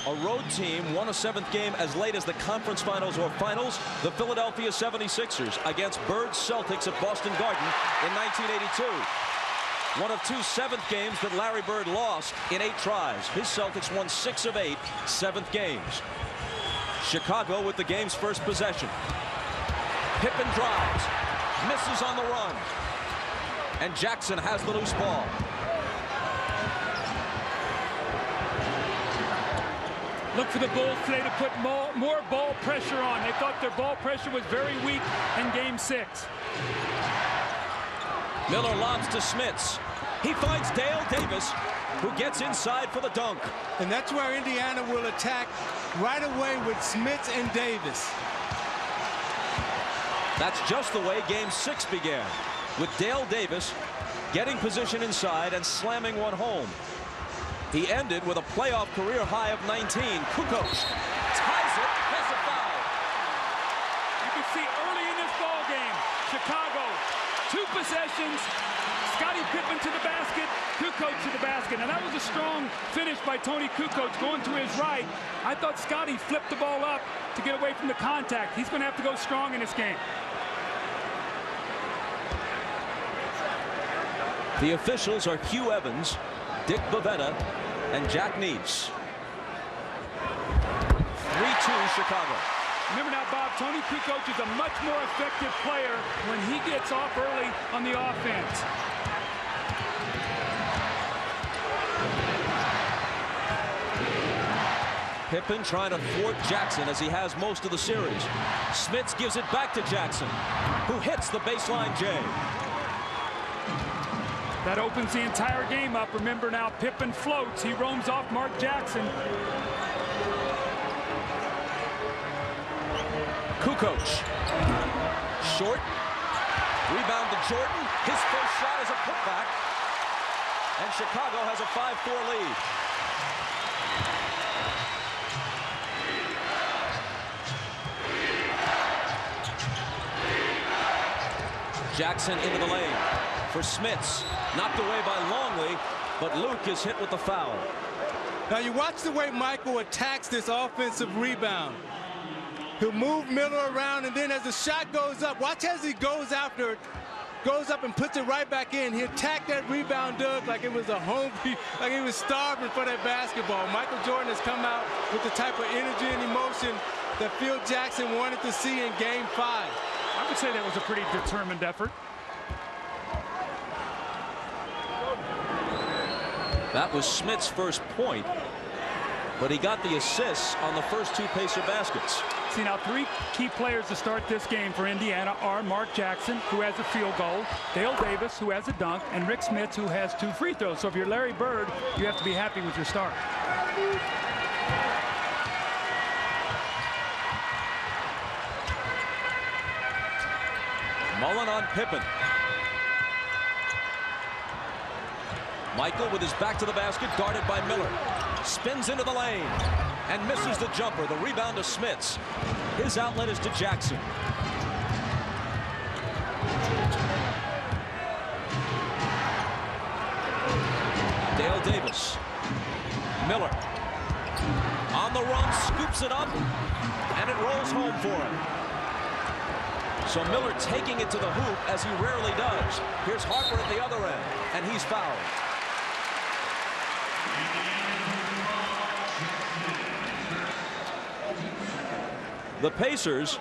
A road team won a 7th game as late as the conference finals or finals. The Philadelphia 76ers against Bird's Celtics at Boston Garden in 1982. One of 2 7th games that Larry Bird lost in 8 tries. His Celtics won 6 of 8 7th games. Chicago with the game's first possession. Pippen drives, misses on the run, and Jackson has the loose ball. Look for the Bulls today to put more ball pressure on. They thought their ball pressure was very weak in Game 6. Miller lobs to Smits. He finds Dale Davis, who gets inside for the dunk. And that's where Indiana will attack right away with Smits and Davis. That's just the way Game 6 began, with Dale Davis getting position inside and slamming one home. He ended with a playoff career high of 19. Kukoc ties it, has a foul. You can see early in this ball game, Chicago, 2 possessions, Scottie Pippen to the basket, Kukoc to the basket. Now that was a strong finish by Toni Kukoc going to his right. I thought Scottie flipped the ball up to get away from the contact. He's going to have to go strong in this game. The officials are Hugh Evans, Dick Bavetta, and Jack Neese. 3-2 Chicago. Remember now, Bob, Toni Kukoc is a much more effective player when he gets off early on the offense. Pippen trying to thwart Jackson as he has most of the series. Smits gives it back to Jackson, who hits the baseline J. That opens the entire game up. Remember now, Pippen floats. He roams off Mark Jackson. Kukoc. Short. Rebound to Jordan. His first shot is a putback. And Chicago has a 5-4 lead. Jackson into the lane for Smits. Knocked away by Longley, but Luke is hit with the foul. Now you watch the way Michael attacks this offensive rebound. He'll move Miller around, and then as the shot goes up, watch as he goes after it, goes up and puts it right back in. He attacked that rebound, Doug, like it was a home, like he was starving for that basketball. Michael Jordan has come out with the type of energy and emotion that Phil Jackson wanted to see in Game 5. I would say that was a pretty determined effort. That was Smits' first point, but he got the assists on the first 2 Pacer baskets. See now, 3 key players to start this game for Indiana are Mark Jackson, who has a field goal, Dale Davis, who has a dunk, and Rik Smits, who has 2 free throws. So if you're Larry Bird, you have to be happy with your start. Mullen on Pippen. Michael with his back to the basket, guarded by Miller. Spins into the lane and misses the jumper. The rebound to Smits. His outlet is to Jackson. Dale Davis. Miller. On the run, scoops it up, and it rolls home for him. So Miller taking it to the hoop as he rarely does. Here's Harper at the other end, and he's fouled. The Pacers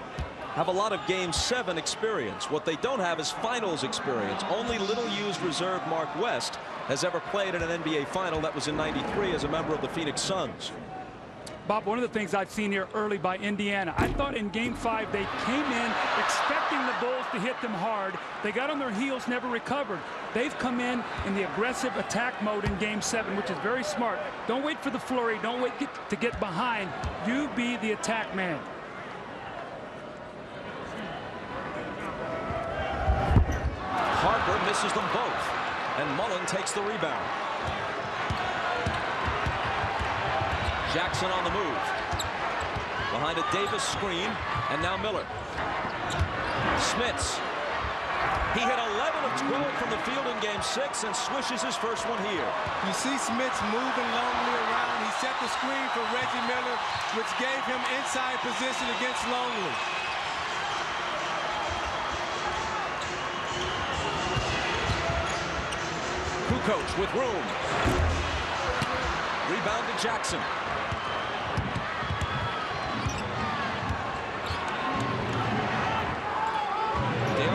have a lot of Game 7 experience. What they don't have is finals experience. Only little-used reserve Mark West has ever played in an NBA final. That was in '93 as a member of the Phoenix Suns. Bob, one of the things I've seen here early by Indiana, I thought in Game 5 they came in expecting the Bulls to hit them hard. They got on their heels, never recovered. They've come in the aggressive attack mode in Game 7, which is very smart. Don't wait for the flurry. Don't wait to get behind. You be the attack man. Harper misses them both, and Mullen takes the rebound. Jackson on the move. Behind a Davis screen, and now Miller. Smits He hit 11 of 12 from the field in Game 6 and swishes his first one here. You see Smits moving Longley around. He set the screen for Reggie Miller, which gave him inside position against Longley. Kukoc with room. Rebound to Jackson.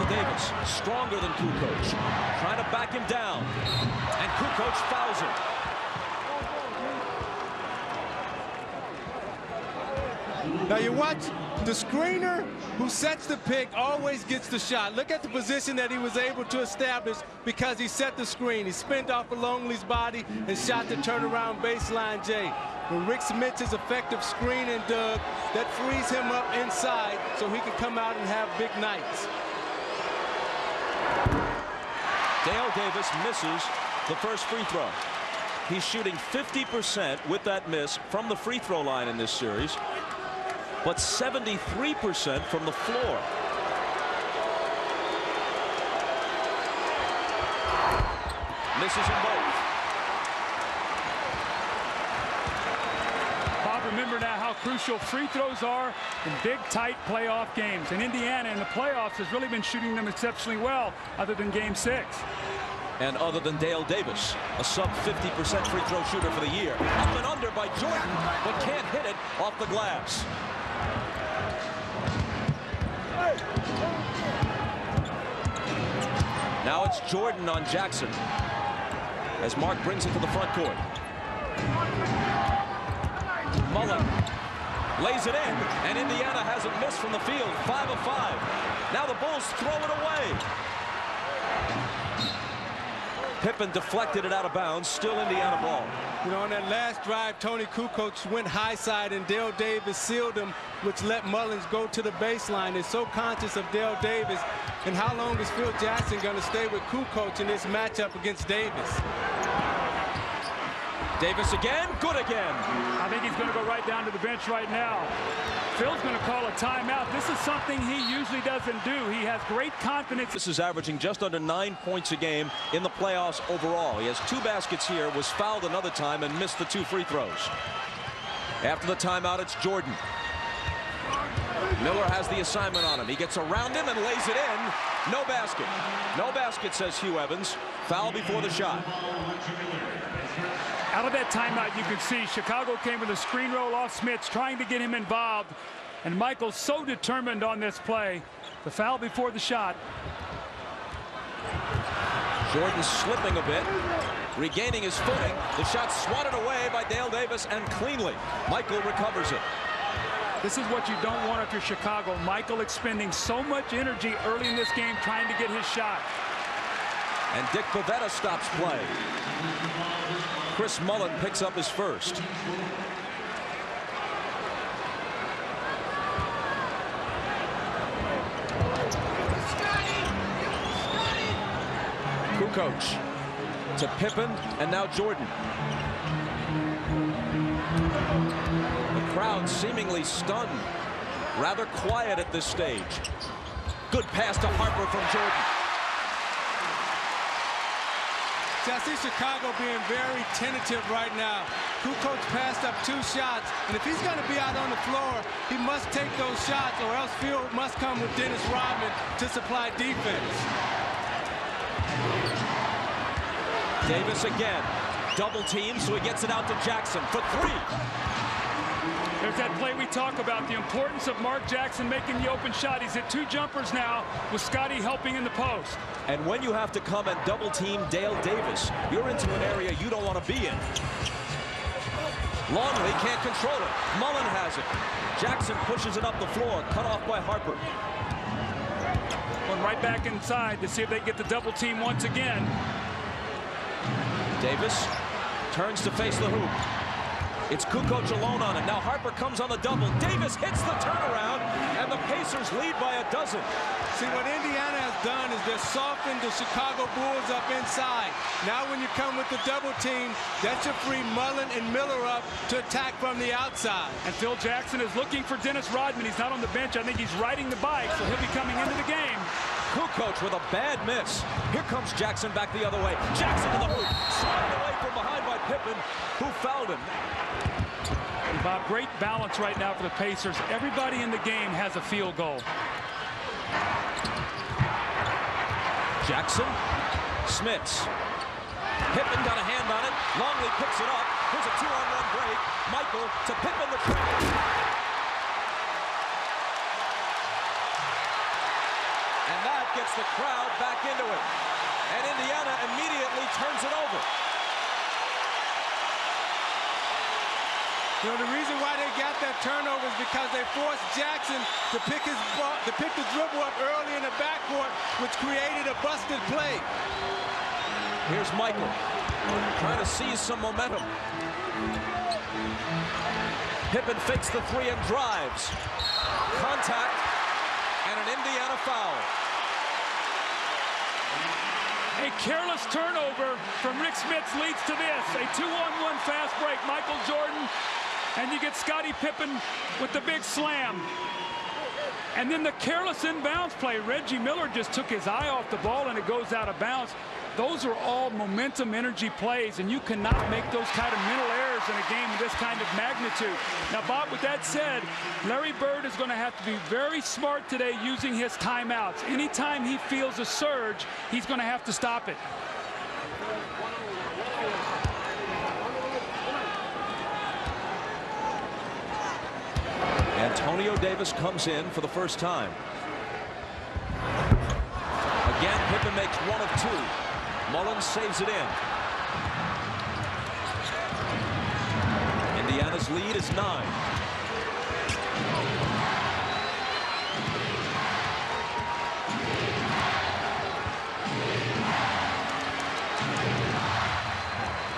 Davis, stronger than Kukoc, trying to back him down, and Kukoc fouls him. Now you watch the screener who sets the pick always gets the shot. Look at the position that he was able to establish because he set the screen. He spinned off of Longley's body and shot the turnaround baseline J. When Rik Smits is effective screening Doug, that frees him up inside so he can come out and have big nights. Dale Davis misses the first free throw. He's shooting 50% with that miss from the free throw line in this series, but 73% from the floor. Misses them both. Bob, remember now how crucial free throws are in big, tight playoff games. And Indiana in the playoffs has really been shooting them exceptionally well, other than Game 6. And other than Dale Davis, a sub 50% free throw shooter for the year. Up and under by Jordan, but can't hit it off the glass. Now it's Jordan on Jackson as Mark brings it to the front court. Mullen lays it in, and Indiana hasn't missed from the field. 5 of 5. Now the Bulls throw it away. Pippen deflected it out of bounds. Still Indiana ball. You know, on that last drive, Toni Kukoc went high side, and Dale Davis sealed him, which let Mullins go to the baseline. They're so conscious of Dale Davis. And how long is Phil Jackson going to stay with Kukoc in this matchup against Davis? Davis again, good again. I think he's going to go right down to the bench right now. Phil's going to call a timeout. This is something he usually doesn't do. He has great confidence. This is averaging just under 9 points a game in the playoffs overall. He has 2 baskets here, was fouled another time, and missed the 2 free throws. After the timeout, it's Jordan. Miller has the assignment on him. He gets around him and lays it in. No basket. No basket, says Hugh Evans. Foul before the shot. Out of that timeout, you can see Chicago came with a screen roll off Smits, trying to get him involved. And Michael's so determined on this play. The foul before the shot. Jordan slipping a bit, regaining his footing. The shot swatted away by Dale Davis, and cleanly. Michael recovers it. This is what you don't want if you're Chicago. Michael expending so much energy early in this game trying to get his shot. And Dick Bavetta stops play. Chris Mullen picks up his first. Kukoc to Pippen, and now Jordan. The crowd seemingly stunned, rather quiet at this stage. Good pass to Harper from Jordan. See, I see Chicago being very tentative right now. Kukoc passed up 2 shots, and if he's going to be out on the floor, he must take those shots, or else Field must come with Dennis Rodman to supply defense. Davis again, double team, so he gets it out to Jackson for 3. There's that play we talk about, the importance of Mark Jackson making the open shot. He's hit 2 jumpers now with Scottie helping in the post. And when you have to come and double team Dale Davis, you're into an area you don't want to be in. Longley can't control it. Mullen has it. Jackson pushes it up the floor, cut off by Harper. Going right back inside to see if they get the double team once again. Davis turns to face the hoop. It's Kukoc alone on it. Now Harper comes on the double. Davis hits the turnaround, and the Pacers lead by a dozen. See, what Indiana has done is they've softened the Chicago Bulls up inside. Now when you come with the double team, that should free Mullen and Miller up to attack from the outside. And Phil Jackson is looking for Dennis Rodman. He's not on the bench. I think he's riding the bike, so he'll be coming into the game. Kukoc with a bad miss. Here comes Jackson back the other way. Jackson to the hoop. Slammed away from behind by Pippen, who fouled him. And Bob, great balance right now for the Pacers. Everybody in the game has a field goal. Jackson, Smits. Pippen got a hand on it. Longley picks it up. Here's a 2-on-1 break. Michael to Pippen, the trap. And that gets the crowd back into it. And Indiana immediately turns it over. You know, the reason why they got that turnover is because they forced Jackson to pick his ball, to pick the dribble up early in the backcourt, which created a busted play. Here's Michael trying to seize some momentum. Pippen fakes the three and drives. Contact and an Indiana foul. A careless turnover from Rik Smits leads to this. A 2-on-1 fast break. Michael Jordan, and you get Scottie Pippen with the big slam. And then the careless inbounds play. Reggie Miller just took his eye off the ball, and it goes out of bounds. Those are all momentum energy plays, and you cannot make those kind of mental errors in a game of this kind of magnitude. Now, Bob, with that said, Larry Bird is going to have to be very smart today using his timeouts. Anytime he feels a surge, he's going to have to stop it. Antonio Davis comes in for the first time. Again, Pippen makes one of two. Mullen saves it in. Indiana's lead is 9.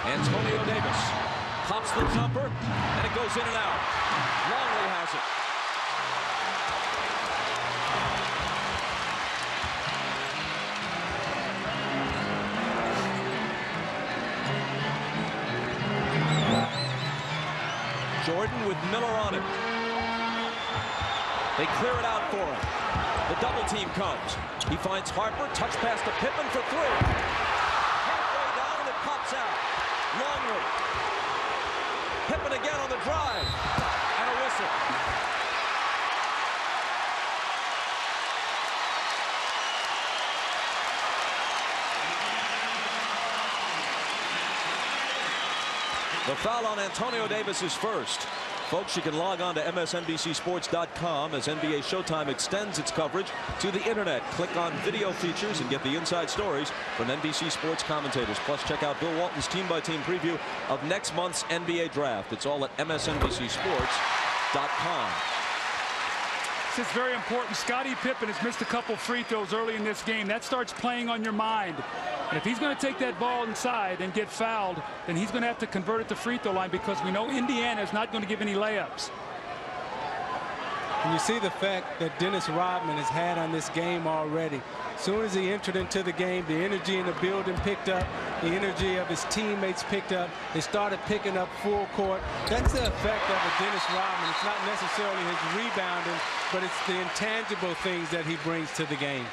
Antonio Davis pops the jumper, and it goes in and out. Longley has it. Jordan with Miller on him. They clear it out for him. The double team comes. He finds Harper. Touch pass to Pippen for 3. Halfway down, and it pops out. Longley. Pippen again on the drive. And a whistle. The foul on Antonio Davis is first. Folks, you can log on to msnbcsports.com as NBA Showtime extends its coverage to the internet. Click on video features and get the inside stories from NBC Sports commentators. Plus, check out Bill Walton's team-by-team preview of next month's NBA draft. It's all at msnbcsports.com. This is very important. Scottie Pippen has missed a couple free throws early in this game. That starts playing on your mind. And if he's going to take that ball inside and get fouled, then he's going to have to convert it to free throw line, because we know Indiana is not going to give any layups. And you see the fact that Dennis Rodman has had on this game already. As soon as he entered into the game, the energy in the building picked up, the energy of his teammates picked up. They started picking up full court. That's the effect of a Dennis Rodman. It's not necessarily his rebounding, but it's the intangible things that he brings to the game.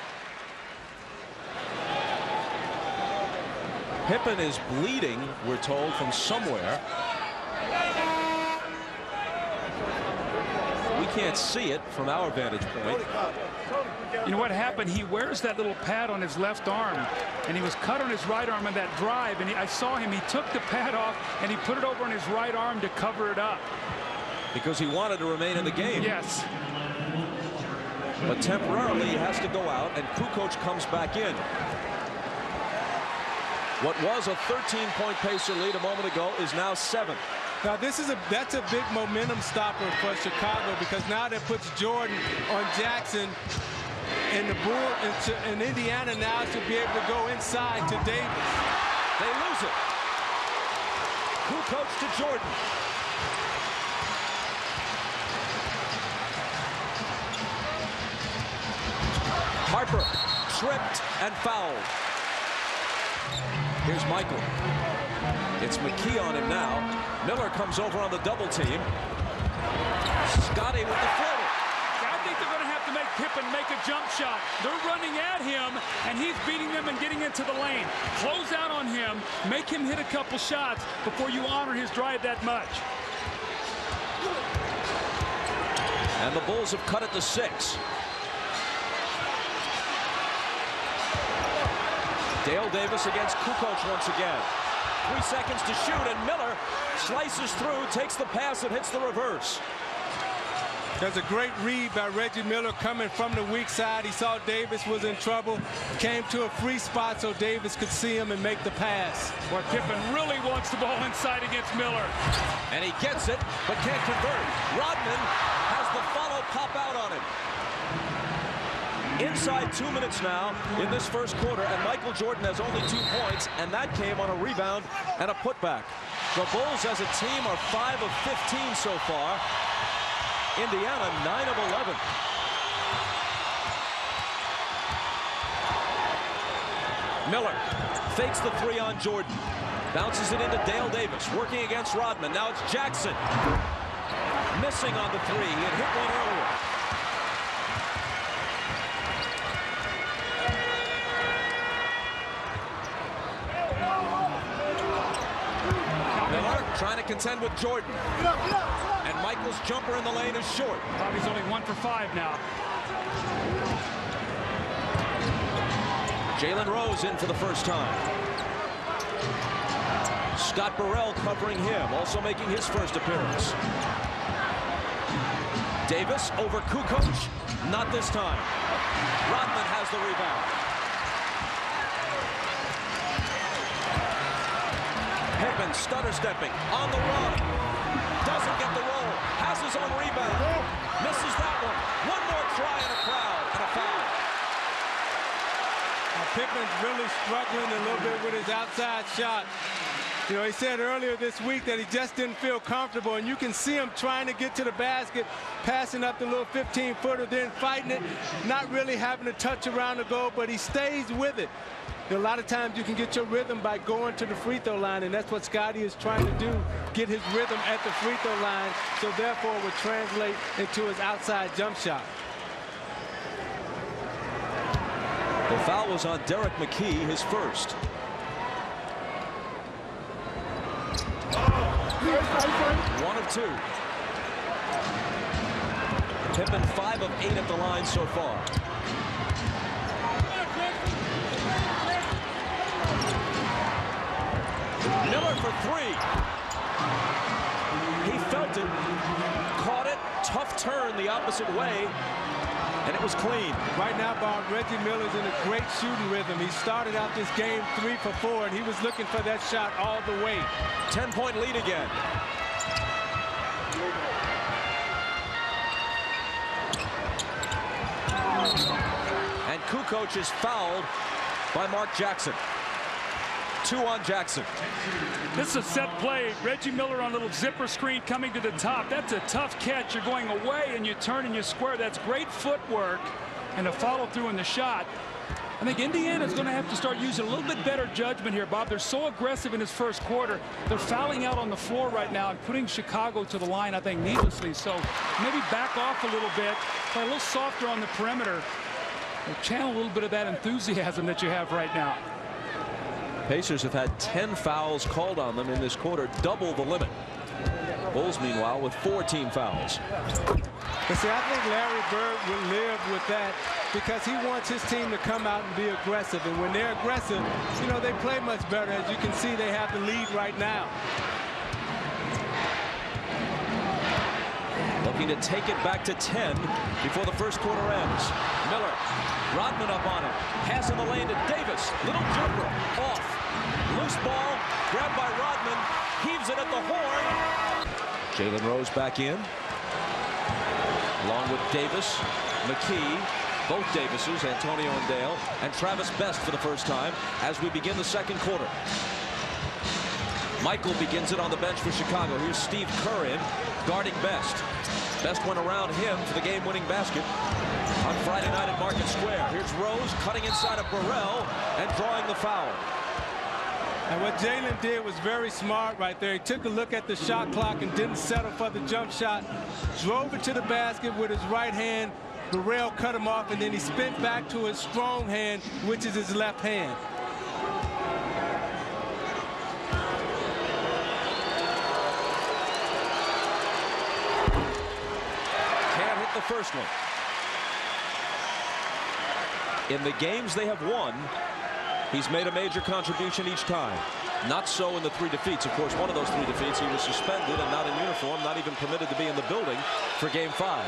Pippen is bleeding, we're told, from somewhere. We can't see it from our vantage point. You know what happened? He wears that little pad on his left arm, and he was cut on his right arm on that drive, and I saw him. He took the pad off, and he put it over on his right arm to cover it up. Because he wanted to remain in the game. Yes. But temporarily he has to go out, and Kukoc comes back in. What was a 13-point Pacer lead a moment ago is now 7. Now that's a big momentum stopper for Chicago, because now that puts Jordan on Jackson, and the Bull and Indiana now should be able to go inside to Davis. They lose it. Kukoc to Jordan. tripped and fouled. Here's Michael. It's McKee on him now. Miller comes over on the double team. Scottie with the floater. I think they're going to have to make Pippen make a jump shot. They're running at him, and he's beating them and getting into the lane. Close out on him. Make him hit a couple shots before you honor his drive that much. And the Bulls have cut it to 6. Dale Davis against Kukoc once again. 3 seconds to shoot, and Miller slices through, takes the pass, and hits the reverse. There's a great read by Reggie Miller coming from the weak side. He saw Davis was in trouble, came to a free spot so Davis could see him and make the pass. Boy, Pippen really wants the ball inside against Miller. And he gets it, but can't convert. Rodman has the follow pop out on him. Inside 2 minutes now in this first quarter, and Michael Jordan has only 2 points, and that came on a rebound and a putback. The Bulls as a team are 5 of 15 so far. Indiana 9 of 11. Miller fakes the 3 on Jordan. Bounces it into Dale Davis, working against Rodman. Now it's Jackson. Missing on the 3. He had hit one earlier. Miller trying to contend with Jordan. And Michael's jumper in the lane is short. Bobby's only 1 for 5 now. Jalen Rose in for the first time. Scott Burrell covering him, also making his first appearance. Davis over Kukoc, not this time. Rodman has the rebound. Pippen stutter stepping on the run. Doesn't get the roll. Has his own rebound. Misses that one. One more try in a crowd and a foul. Pippen's really struggling a little bit with his outside shot. You know, he said earlier this week that he just didn't feel comfortable, and you can see him trying to get to the basket, passing up the little 15-footer, then fighting it, not really having to touch around the goal, but he stays with it. You know, a lot of times you can get your rhythm by going to the free throw line, and that's what Scottie is trying to do, get his rhythm at the free throw line, so therefore it would translate into his outside jump shot. The foul was on Derek McKee, his first. One of 2. Pippen 5 of 8 at the line so far. Miller for 3. He felt it, caught it, tough turn the opposite way, and it was clean. Right now, Bob, Reggie Miller's in a great shooting rhythm. He started out this game 3 for 4, and he was looking for that shot all the way. 10-point lead again. And Kukoc is fouled by Mark Jackson. 2 on Jackson. This is a set play. Reggie Miller on a little zipper screen coming to the top. That's a tough catch. You're going away and you turn and you square. That's great footwork and a follow through in the shot. I think Indiana's going to have to start using a little bit better judgment here, Bob. They're so aggressive in this first quarter. They're fouling out on the floor right now and putting Chicago to the line, I think, needlessly. So maybe back off a little bit, play a little softer on the perimeter. Channel a little bit of that enthusiasm that you have right now. Pacers have had 10 fouls called on them in this quarter, double the limit. Bulls, meanwhile, with 4 team fouls. But see, I think Larry Bird will live with that because he wants his team to come out and be aggressive. And when they're aggressive, you know, they play much better. As you can see, they have the lead right now. Looking to take it back to 10 before the first quarter ends. Miller, Rodman up on him. Pass in the lane to Davis. Little jumper off. Loose ball, grabbed by Rodman. Heaves it at the horn. Jalen Rose back in. Along with Davis, McKee, both Davises, Antonio and Dale, and Travis Best for the first time as we begin the second quarter. Michael begins it on the bench for Chicago. Here's Steve Kerr in, guarding Best. Best went around him for the game-winning basket. on Friday night at Market Square. Here's Rose cutting inside of Burrell and drawing the foul. And what Jalen did was very smart right there. He took a look at the shot clock and didn't settle for the jump shot. Drove it to the basket with his right hand. Burrell cut him off, and then he spent back to his strong hand, which is his left hand. Can't hit the first one. In the games they have won, he's made a major contribution each time. Not so in the 3 defeats. Of course, one of those 3 defeats, he was suspended and not in uniform, not even permitted to be in the building for Game 5.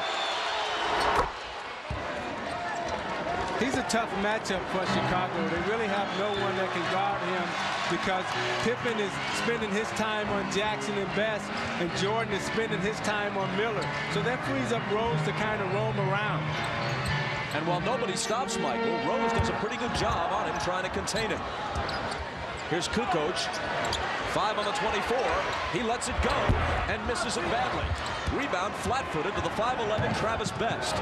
He's a tough matchup for Chicago. They really have no one that can guard him because Pippen is spending his time on Jackson and Best, and Jordan is spending his time on Miller. So that frees up Rose to kind of roam around. And while nobody stops Michael, Rose does a pretty good job on him trying to contain him. Here's Kukoc, 5 on the 24. He lets it go and misses it badly. Rebound flat-footed to the 5'11" Travis Best.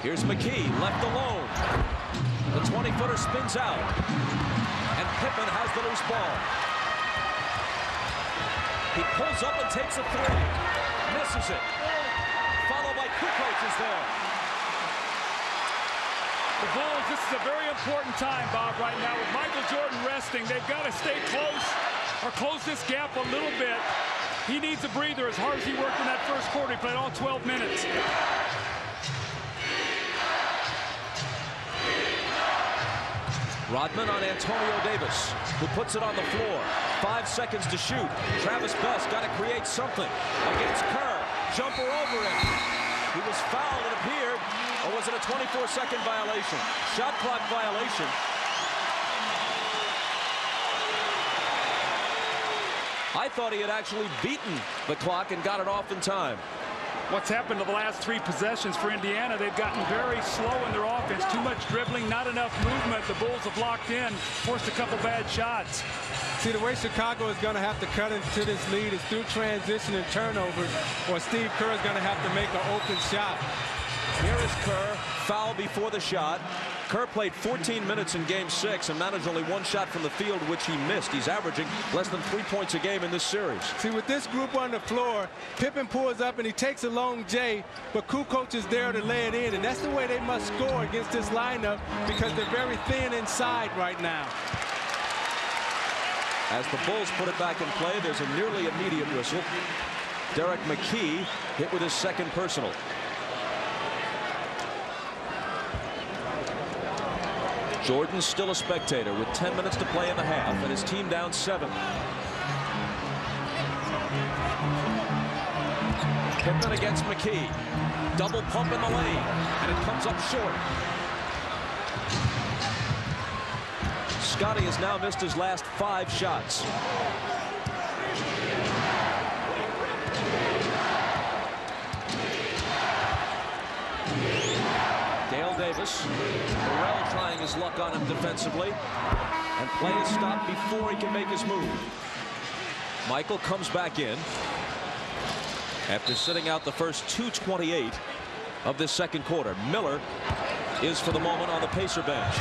Here's McKee, left alone. The 20-footer spins out. And Pippen has the loose ball. He pulls up and takes a 3. Misses it. Followed by Kukoc is there. The Bulls, this is a very important time, Bob, right now. With Michael Jordan resting, they've got to stay close or close this gap a little bit. He needs a breather as hard as he worked in that first quarter. He played all 12 minutes. Rodman on Antonio Davis, who puts it on the floor. 5 seconds to shoot. Travis Best got to create something against Kerr. Jumper over him. He was fouled, it appeared. Or was it a 24-second violation? Shot clock violation. I thought he had actually beaten the clock and got it off in time. What's happened to the last 3 possessions for Indiana? They've gotten very slow in their offense. Too much dribbling, not enough movement. The Bulls have locked in, forced a couple bad shots. See, the way Chicago is going to have to cut into this lead is through transition and turnovers, or Steve Kerr is going to have to make an open shot. Here is Kerr, foul before the shot. Kerr played 14 minutes in Game 6 and managed only 1 shot from the field, which he missed. He's averaging less than 3 points a game in this series. See, with this group on the floor, Pippen pulls up and he takes a long J, but Kukoc is there to lay it in, and that's the way they must score against this lineup because they're very thin inside right now. As the Bulls put it back in play, there's a nearly immediate whistle. Derek McKee hit with his 2nd personal. Jordan's still a spectator with 10 minutes to play in the half and his team down 7. Pippen against McKee. Double pump in the lane, and it comes up short. Scottie has now missed his last 5 shots. Davis. Burrell trying his luck on him defensively. And play is stopped before he can make his move. Michael comes back in after sitting out the first 2:28 of this 2nd quarter. Miller is for the moment on the Pacer bench.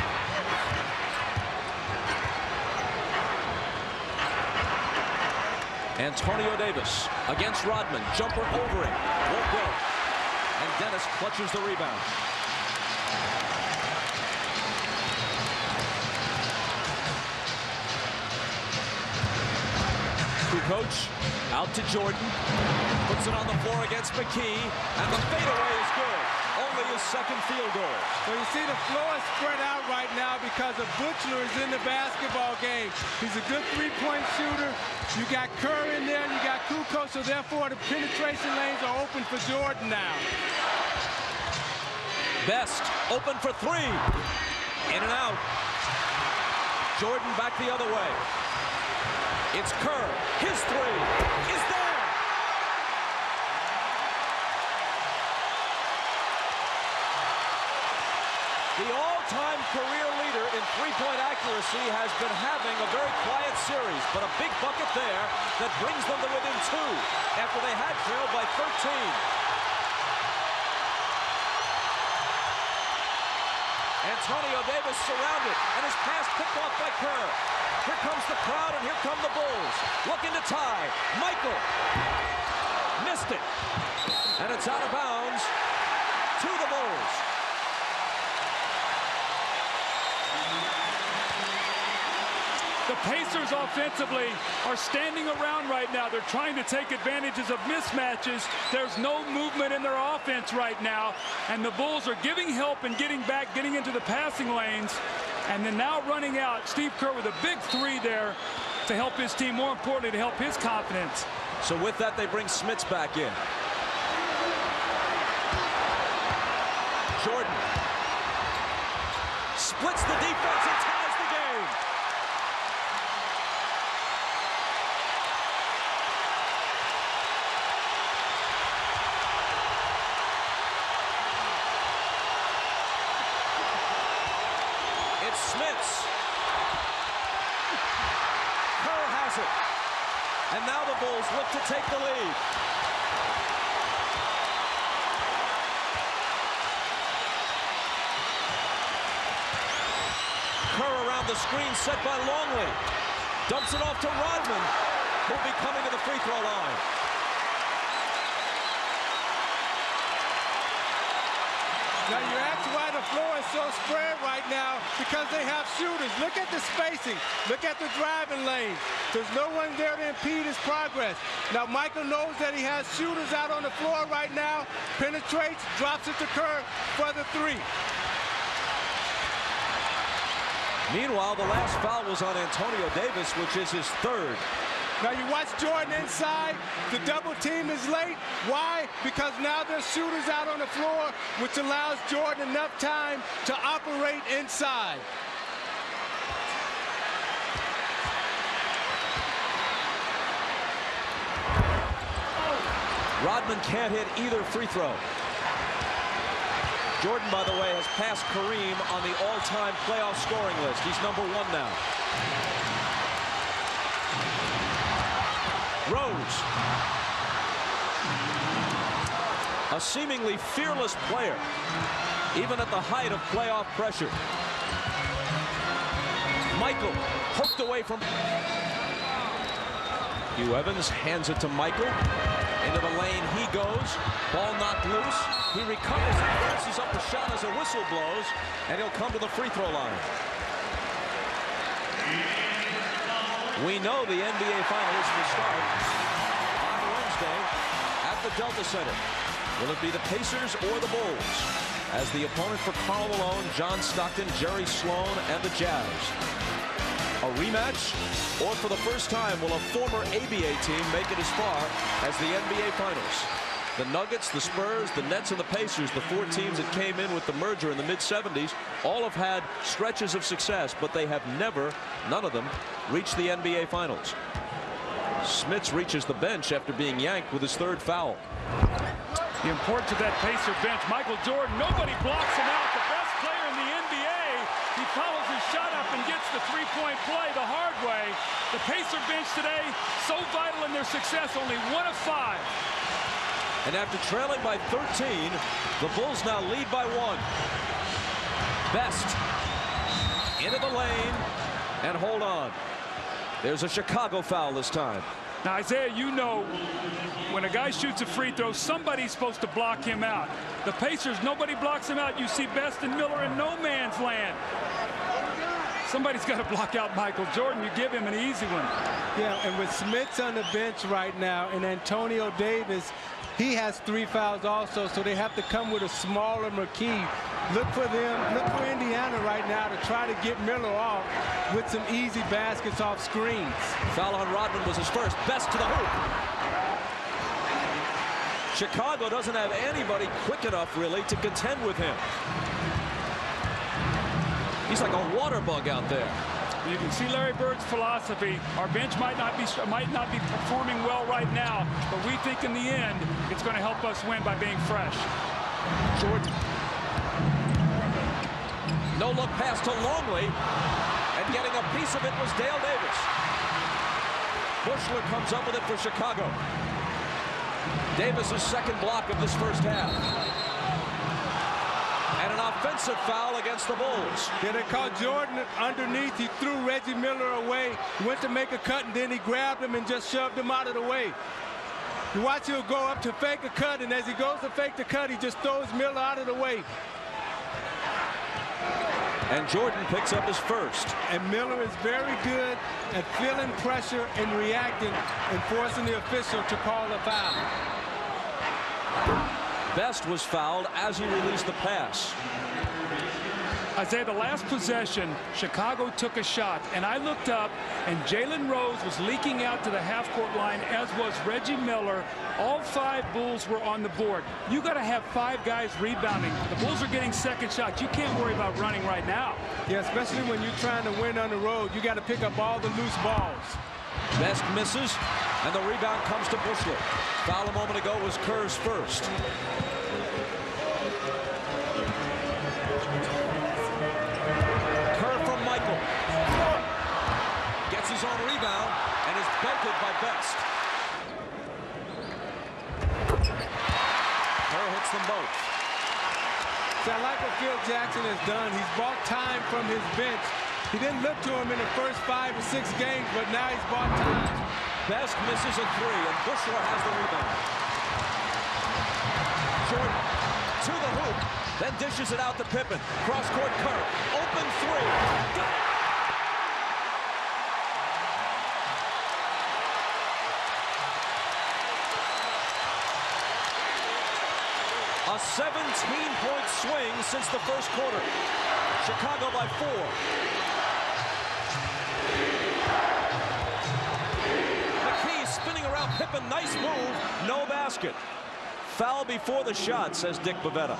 Antonio Davis against Rodman. Jumper over him. Won't go. And Dennis clutches the rebound. Kukoc out to Jordan. Puts it on the floor against McKee. And the fadeaway is good. Only his 2nd field goal. So you see the floor is spread out right now because of Butler is in the basketball game. He's a good 3-point shooter. You got Kerr in there, and you got Kukoc, so therefore the penetration lanes are open for Jordan now. Best open for 3. In and out. Jordan back the other way. It's Kerr. His 3 is there. The all-time career leader in three-point accuracy has been having a very quiet series, but a big bucket there that brings them to within 2 after they had trailed by 13. Antonio Davis surrounded, and his pass picked off by Kerr. Here comes the crowd, and here come the Bulls. Looking to tie. Michael missed it, and it's out of bounds to the Bulls. The Pacers offensively are standing around right now. They're trying to take advantages of mismatches. There's no movement in their offense right now. And the Bulls are giving help and getting back, getting into the passing lanes. And then now running out. Steve Kerr with a big 3 there to help his team, more importantly, to help his confidence. So with that, they bring Smits back in. Jordan splits the defense and ties the game. It's Smits. Kerr has it. And now the Bulls look to take the lead. Kerr around the screen set by Longley. Dumps it off to Rodman, who'll be coming to the free throw line. Now you ask why the floor is so spread right now, because they have shooters. Look at the spacing. Look at the driving lane. There's no one there to impede his progress. Now Michael knows that he has shooters out on the floor right now. Penetrates, drops it to Kerr for the 3. Meanwhile, the last foul was on Antonio Davis, which is his 3rd. Now you watch Jordan inside. The double team is late. Why? Because now there's shooters out on the floor, which allows Jordan enough time to operate inside. Rodman can't hit either free throw. Jordan, by the way, has passed Kareem on the all-time playoff scoring list. He's number 1 now. Rose. A seemingly fearless player, even at the height of playoff pressure. Michael hooked away from Hugh Evans, hands it to Michael. Into the lane he goes. Ball knocked loose. He recovers and forces up the shot as a whistle blows, and he'll come to the free throw line. We know the NBA Finals will start on Wednesday at the Delta Center. Will it be the Pacers or the Bulls? As the opponent for Karl Malone, John Stockton, Jerry Sloan, and the Jazz. A rematch, or for the first time, will a former ABA team make it as far as the NBA Finals? The Nuggets, the Spurs, the Nets, and the Pacers, the 4 teams that came in with the merger in the mid-70s, all have had stretches of success, but they have never, none of them, reached the NBA Finals. Smits reaches the bench after being yanked with his 3rd foul. The importance of that Pacer bench. Michael Jordan, nobody blocks him out. The best player in the NBA. He follows his shot up and gets the 3-point play the hard way. The Pacer bench today, so vital in their success, only 1 of 5. And after trailing by 13, the Bulls now lead by 1. Best into the lane and hold on. There's a Chicago foul this time. Now, Isaiah, you know, when a guy shoots a free throw, somebody's supposed to block him out. The Pacers, nobody blocks him out. You see Best and Miller in no man's land. Somebody's got to block out Michael Jordan. You give him an easy one. Yeah, and with Smits on the bench right now and Antonio Davis, he has 3 fouls also, so they have to come with a smaller McKee. Look for them, look for Indiana right now to try to get Miller off with some easy baskets off screens. Foul on Rodman was his first. Best to the hoop. Chicago doesn't have anybody quick enough, really, to contend with him. He's like a water bug out there. You can see Larry Bird's philosophy. Our bench might not be performing well right now, but we think in the end it's going to help us win by being fresh. Jordan. No-look pass to Longley, and getting a piece of it was Dale Davis. Bushler comes up with it for Chicago. Davis's second block of this first half. And an offensive foul against the Bulls. Yeah, they called Jordan underneath. He threw Reggie Miller away. He went to make a cut, and then he grabbed him and just shoved him out of the way. You watch him go up to fake a cut, and as he goes to fake the cut, he just throws Miller out of the way. And Jordan picks up his first. And Miller is very good at feeling pressure and reacting and forcing the official to call a foul. Best was fouled as he released the pass. Isaiah, the last possession, Chicago took a shot, and I looked up, and Jalen Rose was leaking out to the half-court line, as was Reggie Miller. All 5 Bulls were on the board. You got to have 5 guys rebounding. The Bulls are getting second shots. You can't worry about running right now. Yeah, especially when you're trying to win on the road. You got to pick up all the loose balls. Best misses, and the rebound comes to Bushler. Foul a moment ago was Kerr's first. Kerr from Michael. Gets his own rebound and is belted by Best. Kerr hits them both. See, I like what Phil Jackson has done. He's bought time from his bench. He didn't look to him in the first 5 or 6 games, but now he's bought time. Best misses a 3, and Bushler has the rebound. Jordan to the hoop, then dishes it out to Pippen. Cross-court Kerr, open 3. Got it. A 17-point swing since the first quarter. Chicago by 4. Spinning around Pippen, nice move, no basket. Foul before the shot, says Dick Bavetta.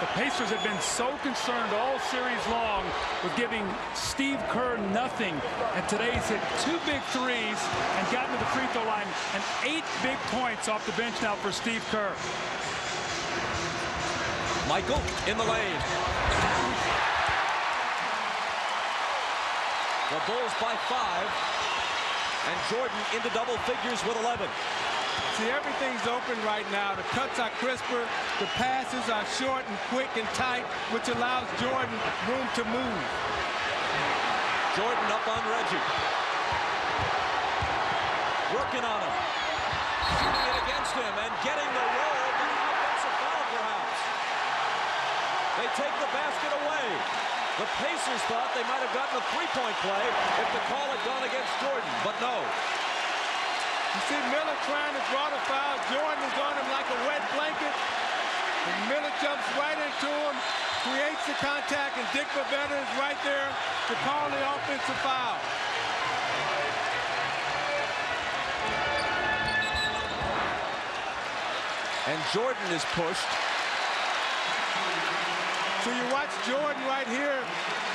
The Pacers have been so concerned all series long with giving Steve Kerr nothing. And today he's hit 2 big threes and gotten to the free throw line, and 8 big points off the bench now for Steve Kerr. Michael in the lane. The Bulls by 5. And Jordan into double figures with 11. See, everything's open right now. The cuts are crisper. The passes are short and quick and tight, which allows Jordan room to move. Jordan up on Reggie. Working on him. Shooting it against him and getting the roll, but an offensive foul perhaps. They take the basket away. The Pacers thought they might have gotten a 3-point play if the call had gone against Jordan, but no. You see Miller trying to draw the foul. Jordan is on him like a wet blanket. And Miller jumps right into him, creates the contact, and Dick Bavetta is right there to call the offensive foul. And Jordan is pushed. So you watch Jordan right here.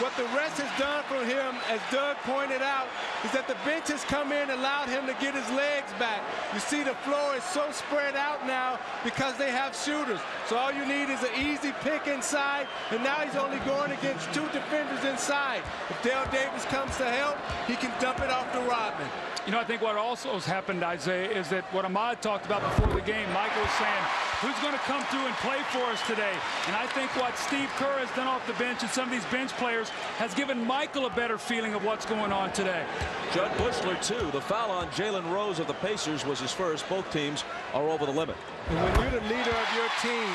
What the rest has done for him, as Doug pointed out, is that the bench has come in and allowed him to get his legs back. You see the floor is so spread out now because they have shooters. So all you need is an easy pick inside, and now he's only going against 2 defenders inside. If Dale Davis comes to help, he can dump it off to Rodman. You know, I think what also has happened, Isaiah, is that what Ahmad talked about before the game, Michael was saying, who's going to come through and play for us today? And I think what Steve Kerr has done off the bench and some of these bench players has given Michael a better feeling of what's going on today. Judd Bushler, too. The foul on Jalen Rose of the Pacers was his first. Both teams are over the limit. And when you're the leader of your team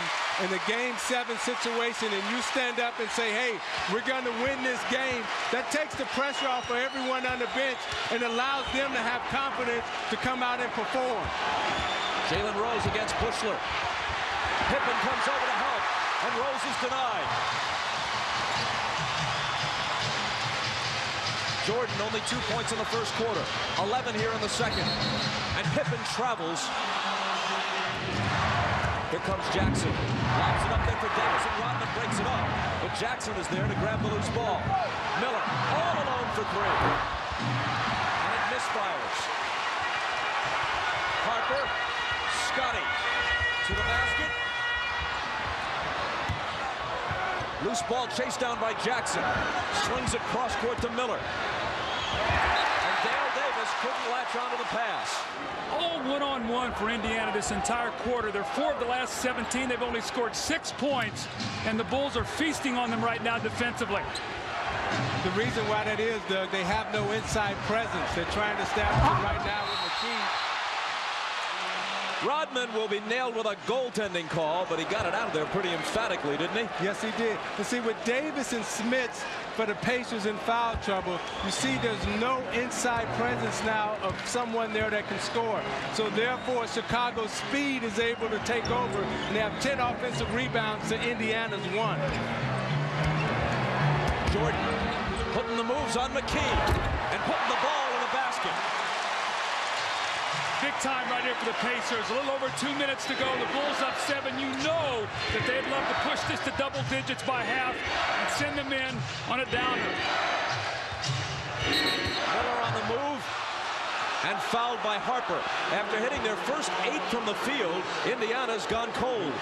in the Game 7 situation and you stand up and say, hey, we're going to win this game, that takes the pressure off of everyone on the bench and allows them to have confidence to come out and perform. Jalen Rose against Bushler. Pippen comes over to help, and Rose is denied. Jordan only 2 points in the first quarter, 11 here in the second. And Pippen travels. Here comes Jackson. Lobs it up there for Davis, and Rodman breaks it up. But Jackson is there to grab the loose ball. Miller all alone for 3. And it misfires. Harper, Scottie to the basket. Loose ball chased down by Jackson. Slings it cross court to Miller. And Dale Davis couldn't latch onto the pass. All one-on-one for Indiana this entire quarter. They're 4 of the last 17. They've only scored 6 points, and the Bulls are feasting on them right now defensively. The reason why that is, Doug, they have no inside presence. They're trying to establish it right now with McKee. Rodman will be nailed with a goaltending call, but he got it out of there pretty emphatically, didn't he? Yes, he did. You see, with Davis and Smits for the Pacers in foul trouble, you see there's no inside presence now of someone there that can score. So therefore, Chicago's speed is able to take over, and they have 10 offensive rebounds to Indiana's 1. Jordan putting the moves on McKee and putting the ball in the basket. Big time right here for the Pacers. A little over 2 minutes to go. The Bulls up 7. You know that they'd love to push this to double digits by half and send them in on a downer. Miller on the move and fouled by Harper. After hitting their first 8 from the field, Indiana's gone cold.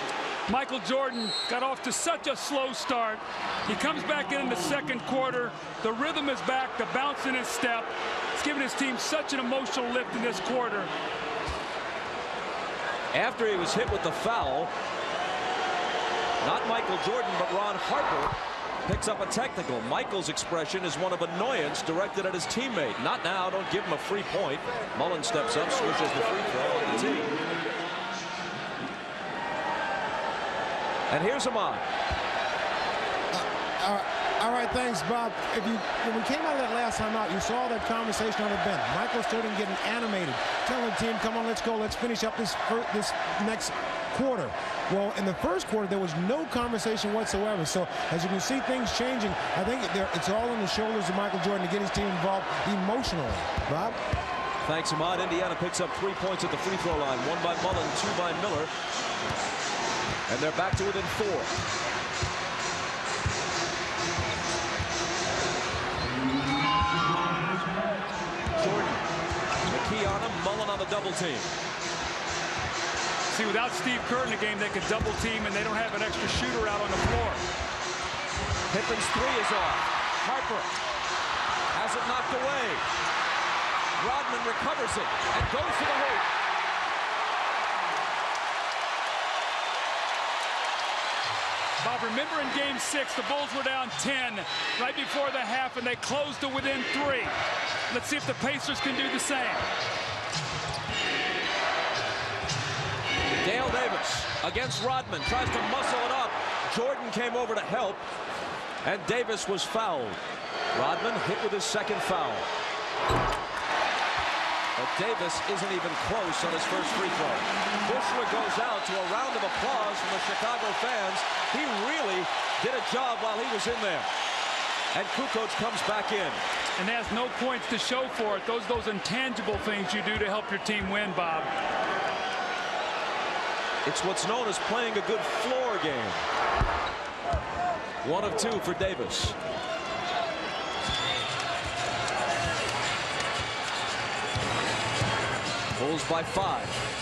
Michael Jordan got off to such a slow start. He comes back in the second quarter. The rhythm is back, the bounce in his step. It's given his team such an emotional lift in this quarter. After he was hit with the foul, not Michael Jordan, but Ron Harper picks up a technical. Michael's expression is one of annoyance directed at his teammate. Not now, don't give him a free point. Mullen steps up, swishes the free throw on the tee. And here's Ahmad. All right, thanks, Bob. When we came out of that last time out, you saw that conversation on the bench. Michael started getting animated, telling the team, come on, let's go. Let's finish up this next quarter. Well, in the first quarter, there was no conversation whatsoever. So, as you can see things changing, I think it's all on the shoulders of Michael Jordan to get his team involved emotionally. Bob? Thanks, Ahmad. Indiana picks up 3 points at the free throw line. 1 by Mullen, 2 by Miller. And they're back to within 4. Jordan, McKee on him, Mullen on the double team. See, without Steve Kerr in the game, they could double team, and they don't have an extra shooter out on the floor. Pippen's 3 is off. Harper has it knocked away. Rodman recovers it and goes to the hoop. Bob, remember in Game 6, the Bulls were down 10 right before the half, and they closed to within 3. Let's see if the Pacers can do the same. Dale Davis against Rodman, tries to muscle it up. Jordan came over to help, and Davis was fouled. Rodman hit with his second foul. But Davis isn't even close on his first free throw. Bushler goes out to a round of applause from the Chicago fans. He really did a job while he was in there. And Kukoc comes back in. And has no points to show for it. Those intangible things you do to help your team win, Bob. It's what's known as playing a good floor game. 1 of 2 for Davis. Bulls by 5.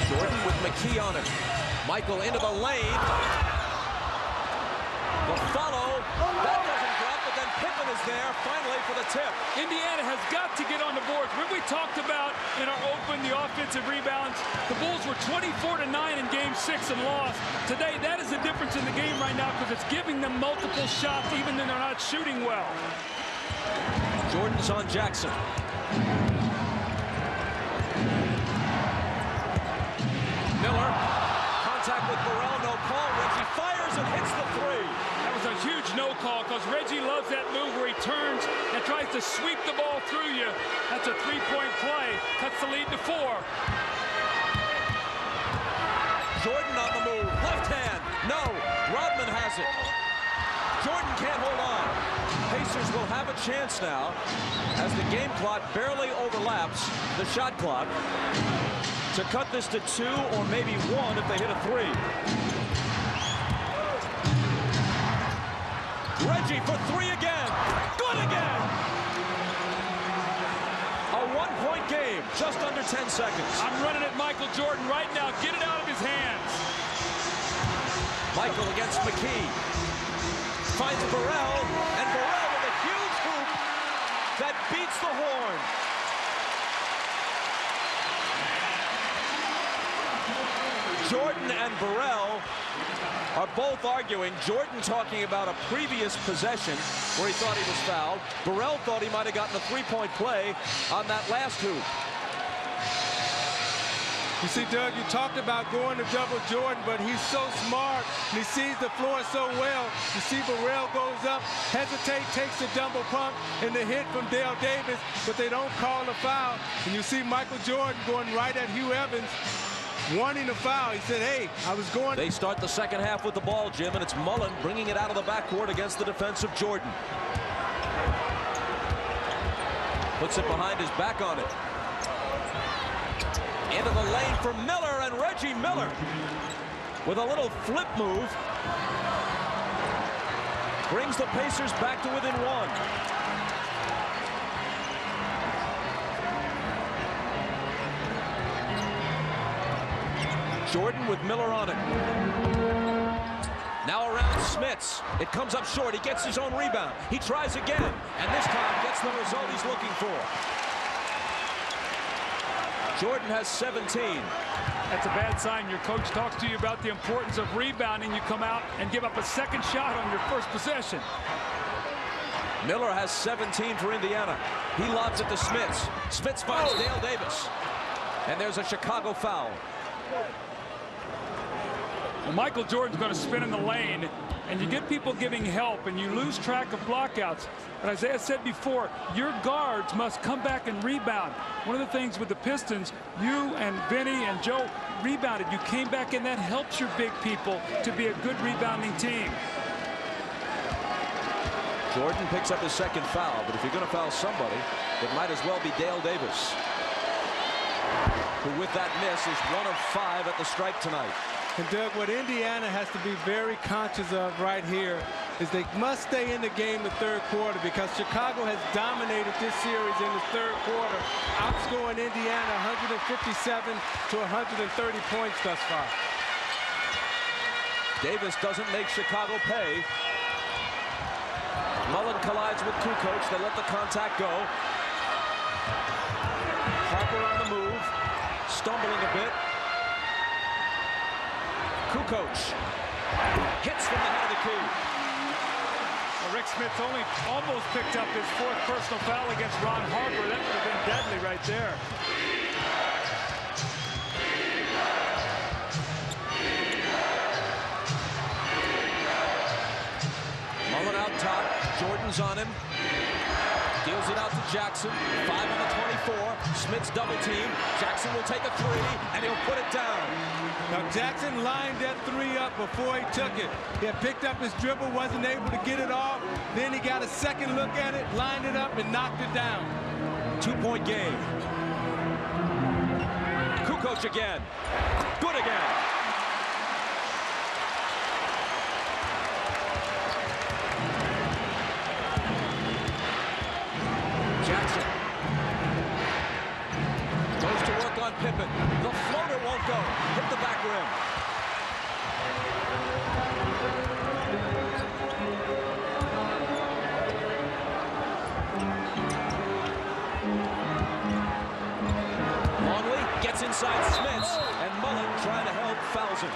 Jordan with McKee on it. Michael into the lane. The follow. That doesn't drop, but then Pippen is there finally for the tip. Indiana has got to get on the boards. When we talked about in our open the offensive rebounds, the Bulls were 24-9 in Game 6 and lost. Today, that is the difference in the game right now because it's giving them multiple shots even though they're not shooting well. Jordan's on Jackson. Miller, contact with Burrell, no call. Reggie fires and hits the 3. That was a huge no call because Reggie loves that move where he turns and tries to sweep the ball through you. That's a 3-point play. Cuts the lead to 4. Jordan on the move. Left hand. No. Rodman has it. Jordan can't hold on. Pacers will have a chance now as the game clock barely overlaps the shot clock to cut this to 2 or maybe 1 if they hit a 3. Reggie for 3 again. Good again. A 1-point game. just under 10 seconds. I'm running at Michael Jordan right now. Get it out of his hands. Michael against McKee. Finds Burrell, and Burrell with a huge hoop that beats the horn. Jordan and Burrell are both arguing. Jordan talking about a previous possession where he thought he was fouled. Burrell thought he might have gotten a three-point play on that last hoop. You see, Doug, you talked about going to double Jordan, but he's so smart, and he sees the floor so well. You see Burrell goes up, hesitate, takes the double pump, and the hit from Dale Davis, but they don't call a foul. And you see Michael Jordan going right at Hugh Evans, wanting a foul. He said, hey, I was going. They start the second half with the ball, Jim, and it's Mullen bringing it out of the backcourt against the defense of Jordan. Puts it behind his back on it. Into the lane for Miller, and Reggie Miller with a little flip move brings the Pacers back to within one. Jordan with Miller on it. Now around Smits. It comes up short. He gets his own rebound. He tries again, and this time gets the result he's looking for. Jordan has 17. That's a bad sign. Your coach talks to you about the importance of rebounding. You come out and give up a second shot on your first possession. Miller has 17 for Indiana. He lobs it to Smits. Smits finds Dale Davis. And there's a Chicago foul. Well, Michael Jordan's going to spin in the lane, and you get people giving help, and you lose track of blockouts. But as I said before, your guards must come back and rebound. One of the things with the Pistons, you and Vinny and Joe rebounded. You came back, and that helps your big people to be a good rebounding team. Jordan picks up his second foul, but if you're going to foul somebody, it might as well be Dale Davis, who with that miss is 1 of 5 at the stripe tonight. And Doug, what Indiana has to be very conscious of right here is they must stay in the game the third quarter, because Chicago has dominated this series in the third quarter, outscoring Indiana 157 to 130 points thus far. Davis doesn't make Chicago pay. Mullen collides with Kukoc. They let the contact go. Harper on the move, stumbling a bit. Kukoc hits from the head of the key. Well, Rik Smits only almost picked up his 4th personal foul against Ron Harper. That would have been deadly right there. Mullen out top. Jordan's on him. Deals it out to Jackson. 5 on the 24. Smits double team. Jackson will take a 3, and he'll put it down. Now Jackson lined that 3 up before he took it. He had picked up his dribble, wasn't able to get it off. Then he got a second look at it, lined it up, and knocked it down. 2-point game. Kukoc again. Good again. Jackson goes to work on Pippen. The floater won't go. Hit the back rim. Longley gets inside Smits, and Mullen trying to help fouls him.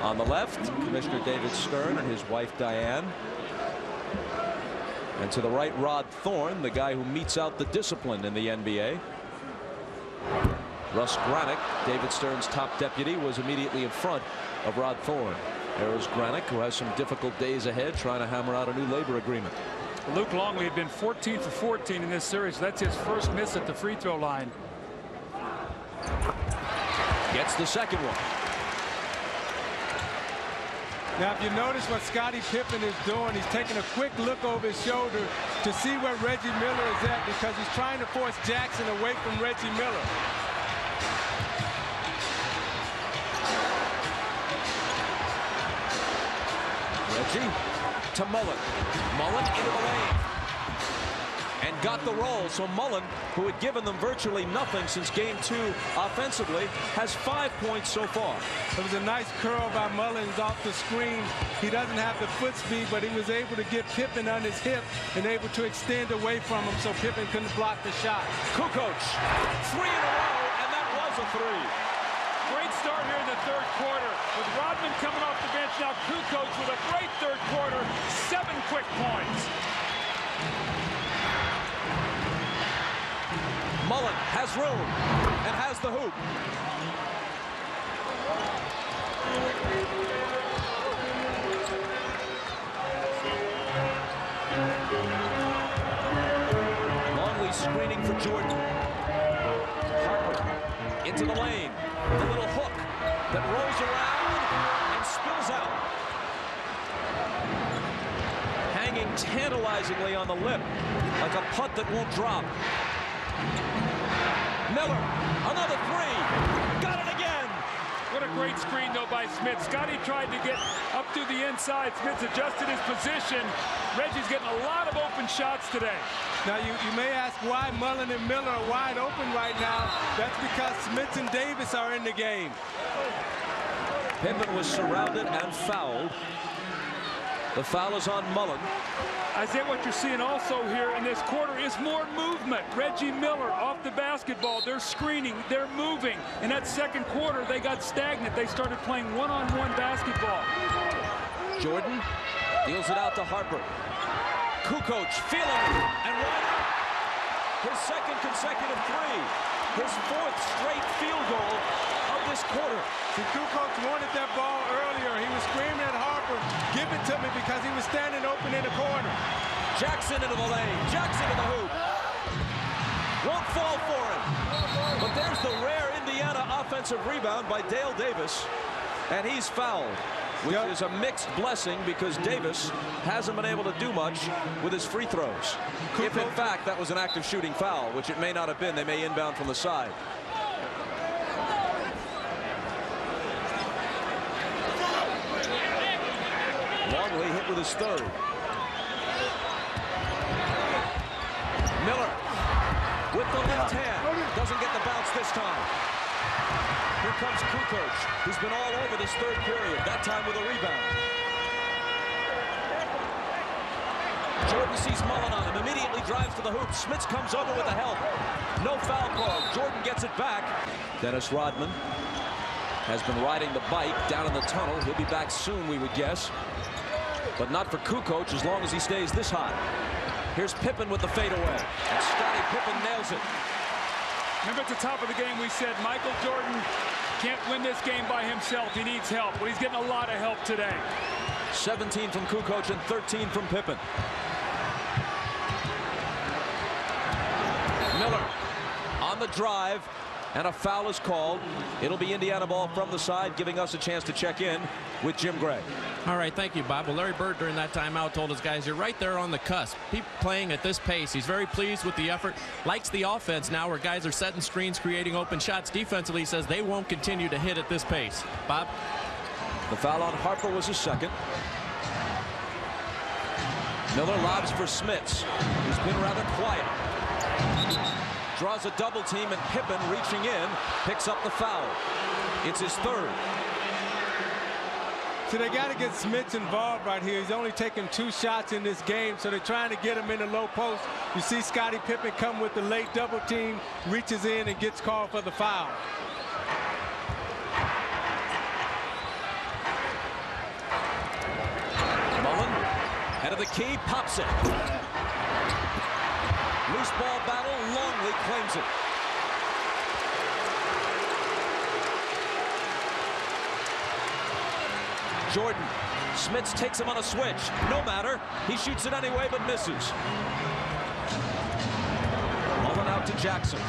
On the left, Commissioner David Stern and his wife Diane. And to the right, Rod Thorne, the guy who metes out the discipline in the NBA. Russ Granick, David Stern's top deputy, was immediately in front of Rod Thorne. There is Granick, who has some difficult days ahead trying to hammer out a new labor agreement. Luke Longley had been 14 for 14 in this series. That's his first miss at the free throw line. Gets the second one. Now, if you notice what Scottie Pippen is doing, he's taking a quick look over his shoulder to see where Reggie Miller is at, because he's trying to force Jackson away from Reggie Miller. Reggie to Mullen. Mullen into the lane. And got the roll. So Mullen, who had given them virtually nothing since game 2 offensively, has 5 points so far. It was a nice curl by Mullins off the screen. He doesn't have the foot speed, but he was able to get Pippen on his hip and able to extend away from him so Pippen couldn't block the shot. Kukoc, 3 in a row, and that was a 3. Great start here in the third quarter. With Rodman coming off the bench, now Kukoc with a great third quarter. 7 quick points. Mullen has room and has the hoop. Longley screening for Jordan. Harper into the lane. The little hook that rolls around and spills out. Hanging tantalizingly on the lip like a putt that won't drop. Miller, another 3. Got it again. What a great screen, though, by Smits. Scottie tried to get up to the inside. Smits adjusted his position. Reggie's getting a lot of open shots today. Now, you may ask why Mullen and Miller are wide open right now. That's because Smits and Davis are in the game. Pippen was surrounded and fouled. The foul is on Mullen. I say what you're seeing also here in this quarter is more movement. Reggie Miller off the basketball. They're screening. They're moving. In that second quarter, they got stagnant. They started playing one-on-one basketball. Jordan deals it out to Harper. Kukoc feeling it. And Ryder, his second consecutive 3. His 4th straight field goal of this quarter. See, Kukoc wanted that ball earlier. He was screaming at Harper, give it to me, because he was standing open in the corner. Jackson into the lane. Jackson to the hoop. Won't fall for him. But there's the rare Indiana offensive rebound by Dale Davis. And he's fouled, which is a mixed blessing because Davis hasn't been able to do much with his free throws. If, in fact, that was an active shooting foul, which it may not have been. They may inbound from the side. Longley hit with his 3rd. Miller with the left hand. Doesn't get the bounce this time. Here comes Kukoc, who's been all over this 3rd period, that time with a rebound. Jordan sees Mullen on him, immediately drives to the hoop. Smits comes over with the help. No foul call. Jordan gets it back. Dennis Rodman has been riding the bike down in the tunnel. He'll be back soon, we would guess. But not for Kukoc as long as he stays this high. Here's Pippen with the fadeaway. And Scottie Pippen nails it. Remember at the top of the game we said Michael Jordan can't win this game by himself. He needs help. Well, he's getting a lot of help today. 17 from Kukoc and 13 from Pippen. Miller on the drive, and a foul is called. It'll be Indiana ball from the side, giving us a chance to check in with Jim Gray. All right, thank you, Bob. Well, Larry Bird during that timeout told his guys, you're right there on the cusp. Keep playing at this pace. He's very pleased with the effort. Likes the offense now where guys are setting screens, creating open shots. Defensively, he says they won't continue to hit at this pace. Bob? The foul on Harper was his 2nd. Miller lobs for Smits, who's been rather quiet. Draws a double team, and Pippen, reaching in, picks up the foul. It's his 3rd. So they got to get Smits involved right here. He's only taken 2 shots in this game, so they're trying to get him in the low post. You see Scottie Pippen come with the late double team, reaches in and gets called for the foul. Mullen, head of the key, pops it. Loose ball battle, Longley claims it. Jordan, Smits takes him on a switch. No matter, he shoots it anyway but misses. Mullen out to Jackson.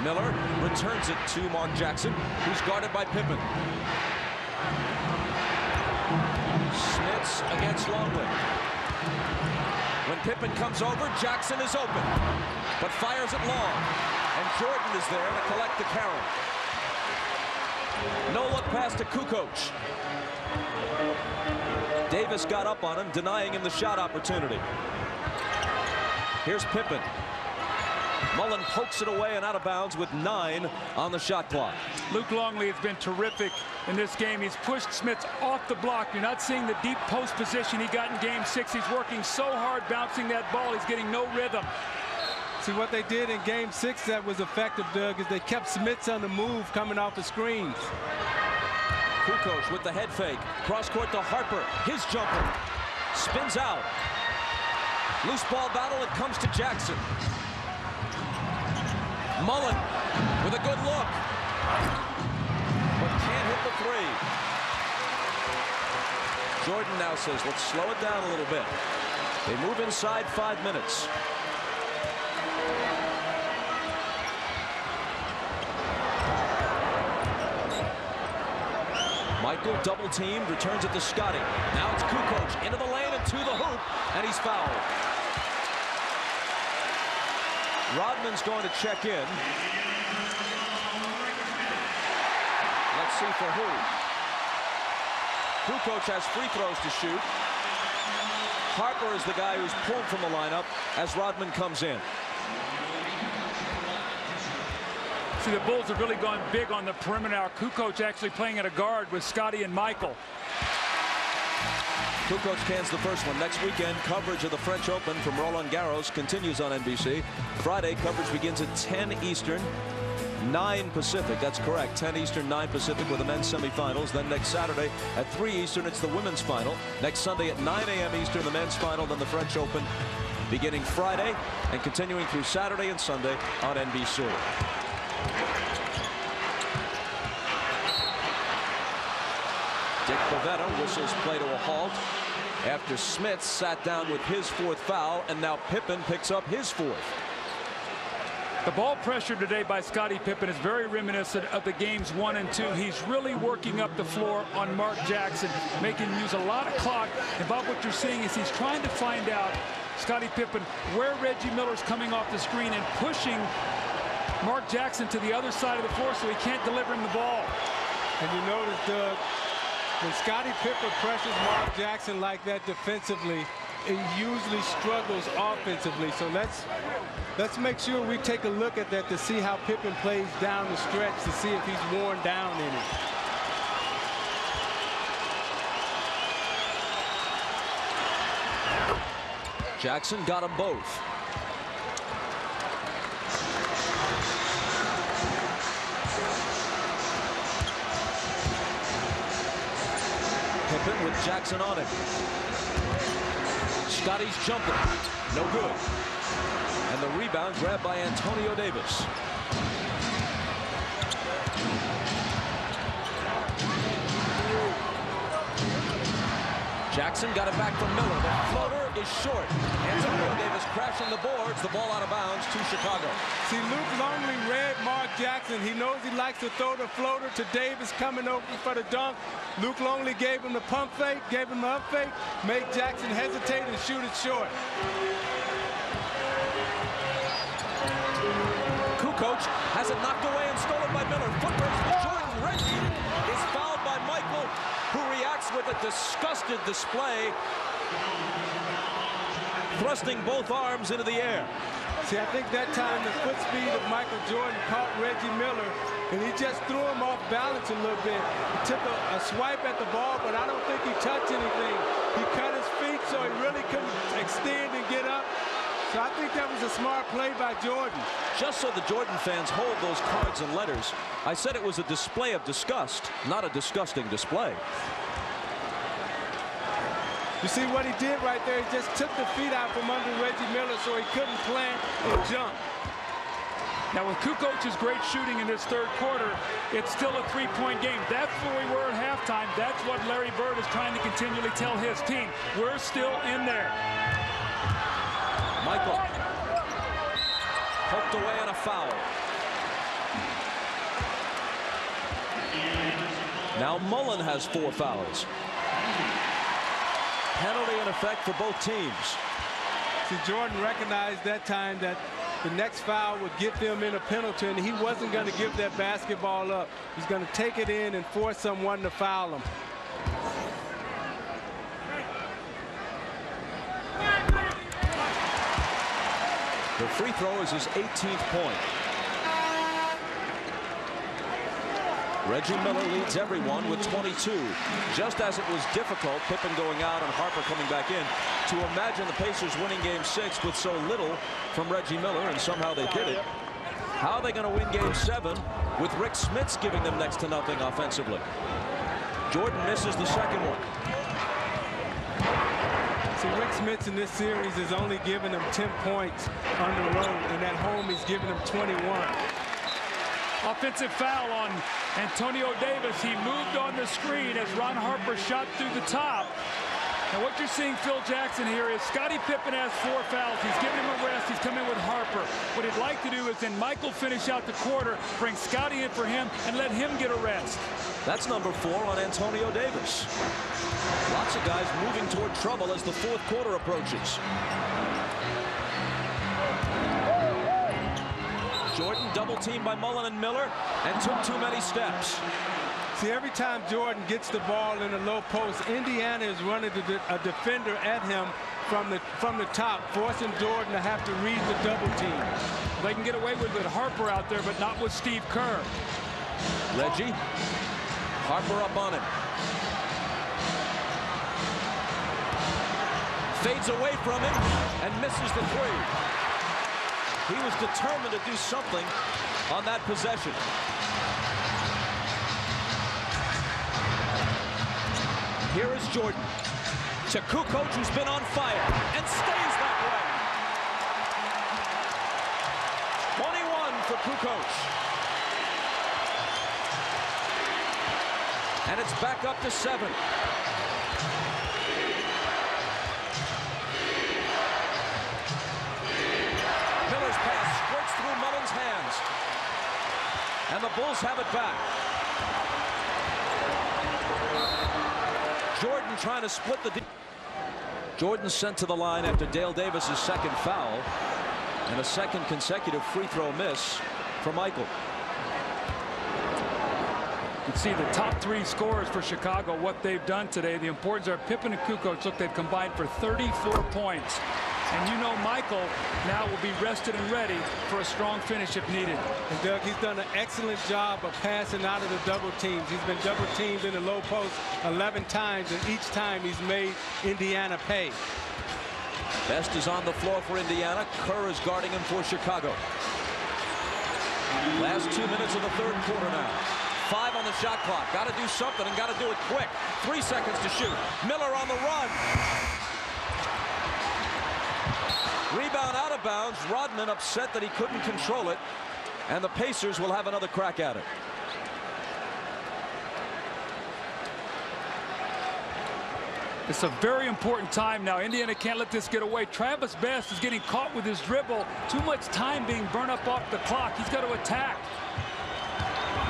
Miller returns it to Mark Jackson, who's guarded by Pippen. Smits against Longley. When Pippen comes over, Jackson is open, but fires it long. And Jordan is there to collect the carry. No look pass to Kukoc. Davis got up on him, denying him the shot opportunity. Here's Pippen. Mullen pokes it away and out of bounds with 9 on the shot clock. Luke Longley has been terrific in this game. He's pushed Smits off the block. You're not seeing the deep post position he got in Game 6. He's working so hard bouncing that ball. He's getting no rhythm. See, what they did in Game 6 that was effective, Doug, is they kept Smits on the move coming off the screens. Kukoc with the head fake. Cross court to Harper. His jumper. Spins out. Loose ball battle. It comes to Jackson. Mullen with a good look. But can't hit the three. Jordan now says, let's slow it down a little bit. They move inside 5 minutes. Michael double teamed, returns it to Scottie. Now it's Kukoc into the lane and to the hoop, and he's fouled. Rodman's going to check in. Let's see for who. Kukoc has free throws to shoot. Harper is the guy who's pulled from the lineup as Rodman comes in. See, the Bulls have really gone big on the perimeter now. Kukoc actually playing at a guard with Scottie and Michael. Kukoc cans the first one. Next weekend, coverage of the French Open from Roland Garros continues on NBC. Friday, coverage begins at 10 Eastern, 9 Pacific. That's correct. 10 Eastern, 9 Pacific with the men's semifinals. Then next Saturday at 3 Eastern, it's the women's final. Next Sunday at 9 a.m. Eastern, the men's final. Then the French Open beginning Friday and continuing through Saturday and Sunday on NBC. Dick Bavetta whistles play to a halt after Smits sat down with his 4th foul, and now Pippen picks up his 4th. The ball pressure today by Scottie Pippen is very reminiscent of the games 1 and 2. He's really working up the floor on Mark Jackson, making him use a lot of clock. And Bob, what you're seeing is he's trying to find out, Scottie Pippen, where Reggie Miller's coming off the screen and pushing Mark Jackson to the other side of the floor so he can't deliver him the ball. And you notice, Doug, when Scottie Pippen pressures Mark Jackson like that defensively, it usually struggles offensively. So let's make sure we take a look at that to see how Pippen plays down the stretch, to see if he's worn down any. Jackson got them both. Pippen with Jackson on it. Scottie's jumper, no good. And the rebound grabbed by Antonio Davis. Jackson got it back from Miller. The floater is short. Antonio Davis crashing the boards. The ball out of bounds to Chicago. See, Luke Longley read Mark Jackson. He knows he likes to throw the floater to Davis coming over for the dunk. Luke Longley gave him the pump fake, gave him the up fake, made Jackson hesitate and shoot it short. Kukoc has it knocked away and stolen by Miller. Foot race for Jordan. Reggie is fouled by Michael, who reacts with a disgusted display, thrusting both arms into the air. See, I think that time the foot speed of Michael Jordan caught Reggie Miller, and he just threw him off balance a little bit. He took a swipe at the ball, but I don't think he touched anything. He cut his feet, so he really couldn't extend and get up. So I think that was a smart play by Jordan. Just so the Jordan fans hold those cards and letters, I said it was a display of disgust, not a disgusting display. You see what he did right there? He just took the feet out from under Reggie Miller so he couldn't plant and jump. Now with Kukoc's great shooting in this 3rd quarter, it's still a 3-point game. That's where we were at halftime. That's what Larry Bird is trying to continually tell his team. We're still in there. Michael poked away on a foul. Now Mullen has 4 fouls. Penalty in effect for both teams. See, Jordan recognized that time that the next foul would get them in a penalty, and he wasn't going to give that basketball up. He's going to take it in and force someone to foul him. The free throw is his 18th point. Reggie Miller leads everyone with 22. Just as it was difficult, Pippen going out and Harper coming back in, to imagine the Pacers winning Game 6 with so little from Reggie Miller, and somehow they did it. How are they going to win Game 7 with Rik Smits giving them next to nothing offensively? Jordan misses the second one. See, Rik Smits in this series has only given them 10 points on the road, and at home he's given them 21. Offensive foul on Antonio Davis. He moved on the screen as Ron Harper shot through the top. Now what you're seeing, Phil Jackson, here is Scottie Pippen has 4 fouls. He's giving him a rest. He's coming with Harper. What he'd like to do is then Michael finish out the quarter, bring Scottie in for him, and let him get a rest. That's number 4 on Antonio Davis. Lots of guys moving toward trouble as the fourth quarter approaches. Jordan double teamed by Mullen and Miller and took too many steps. See, every time Jordan gets the ball in the low post, Indiana is running a defender at him from the top, forcing Jordan to have to read the double team. They can get away with Harper out there, but not with Steve Kerr. Reggie. Harper up on him. Fades away from him and misses the three. He was determined to do something on that possession. Here is Jordan to Kukoc, who's been on fire and stays that way. 21 for Kukoc. And it's back up to 7. Miller's pass squirts through Mullen's hands. And the Bulls have it back. Jordan trying to split the... Jordan sent to the line after Dale Davis's second foul. And a second consecutive free throw miss for Michael. You can see the top 3 scorers for Chicago, what they've done today. The importance are Pippen and Kukoc. Look, they've combined for 34 points. And you know Michael now will be rested and ready for a strong finish if needed. And Doug, he's done an excellent job of passing out of the double teams. He's been double teamed in the low post 11 times, and each time he's made Indiana pay. Best is on the floor for Indiana. Kerr is guarding him for Chicago. Last 2 minutes of the third quarter now. 5 on the shot clock. Got to do something and got to do it quick. 3 seconds to shoot. Miller on the run. Rebound out of bounds. Rodman upset that he couldn't control it. And the Pacers will have another crack at it. It's a very important time now. Indiana can't let this get away. Travis Best is getting caught with his dribble. Too much time being burned up off the clock. He's got to attack.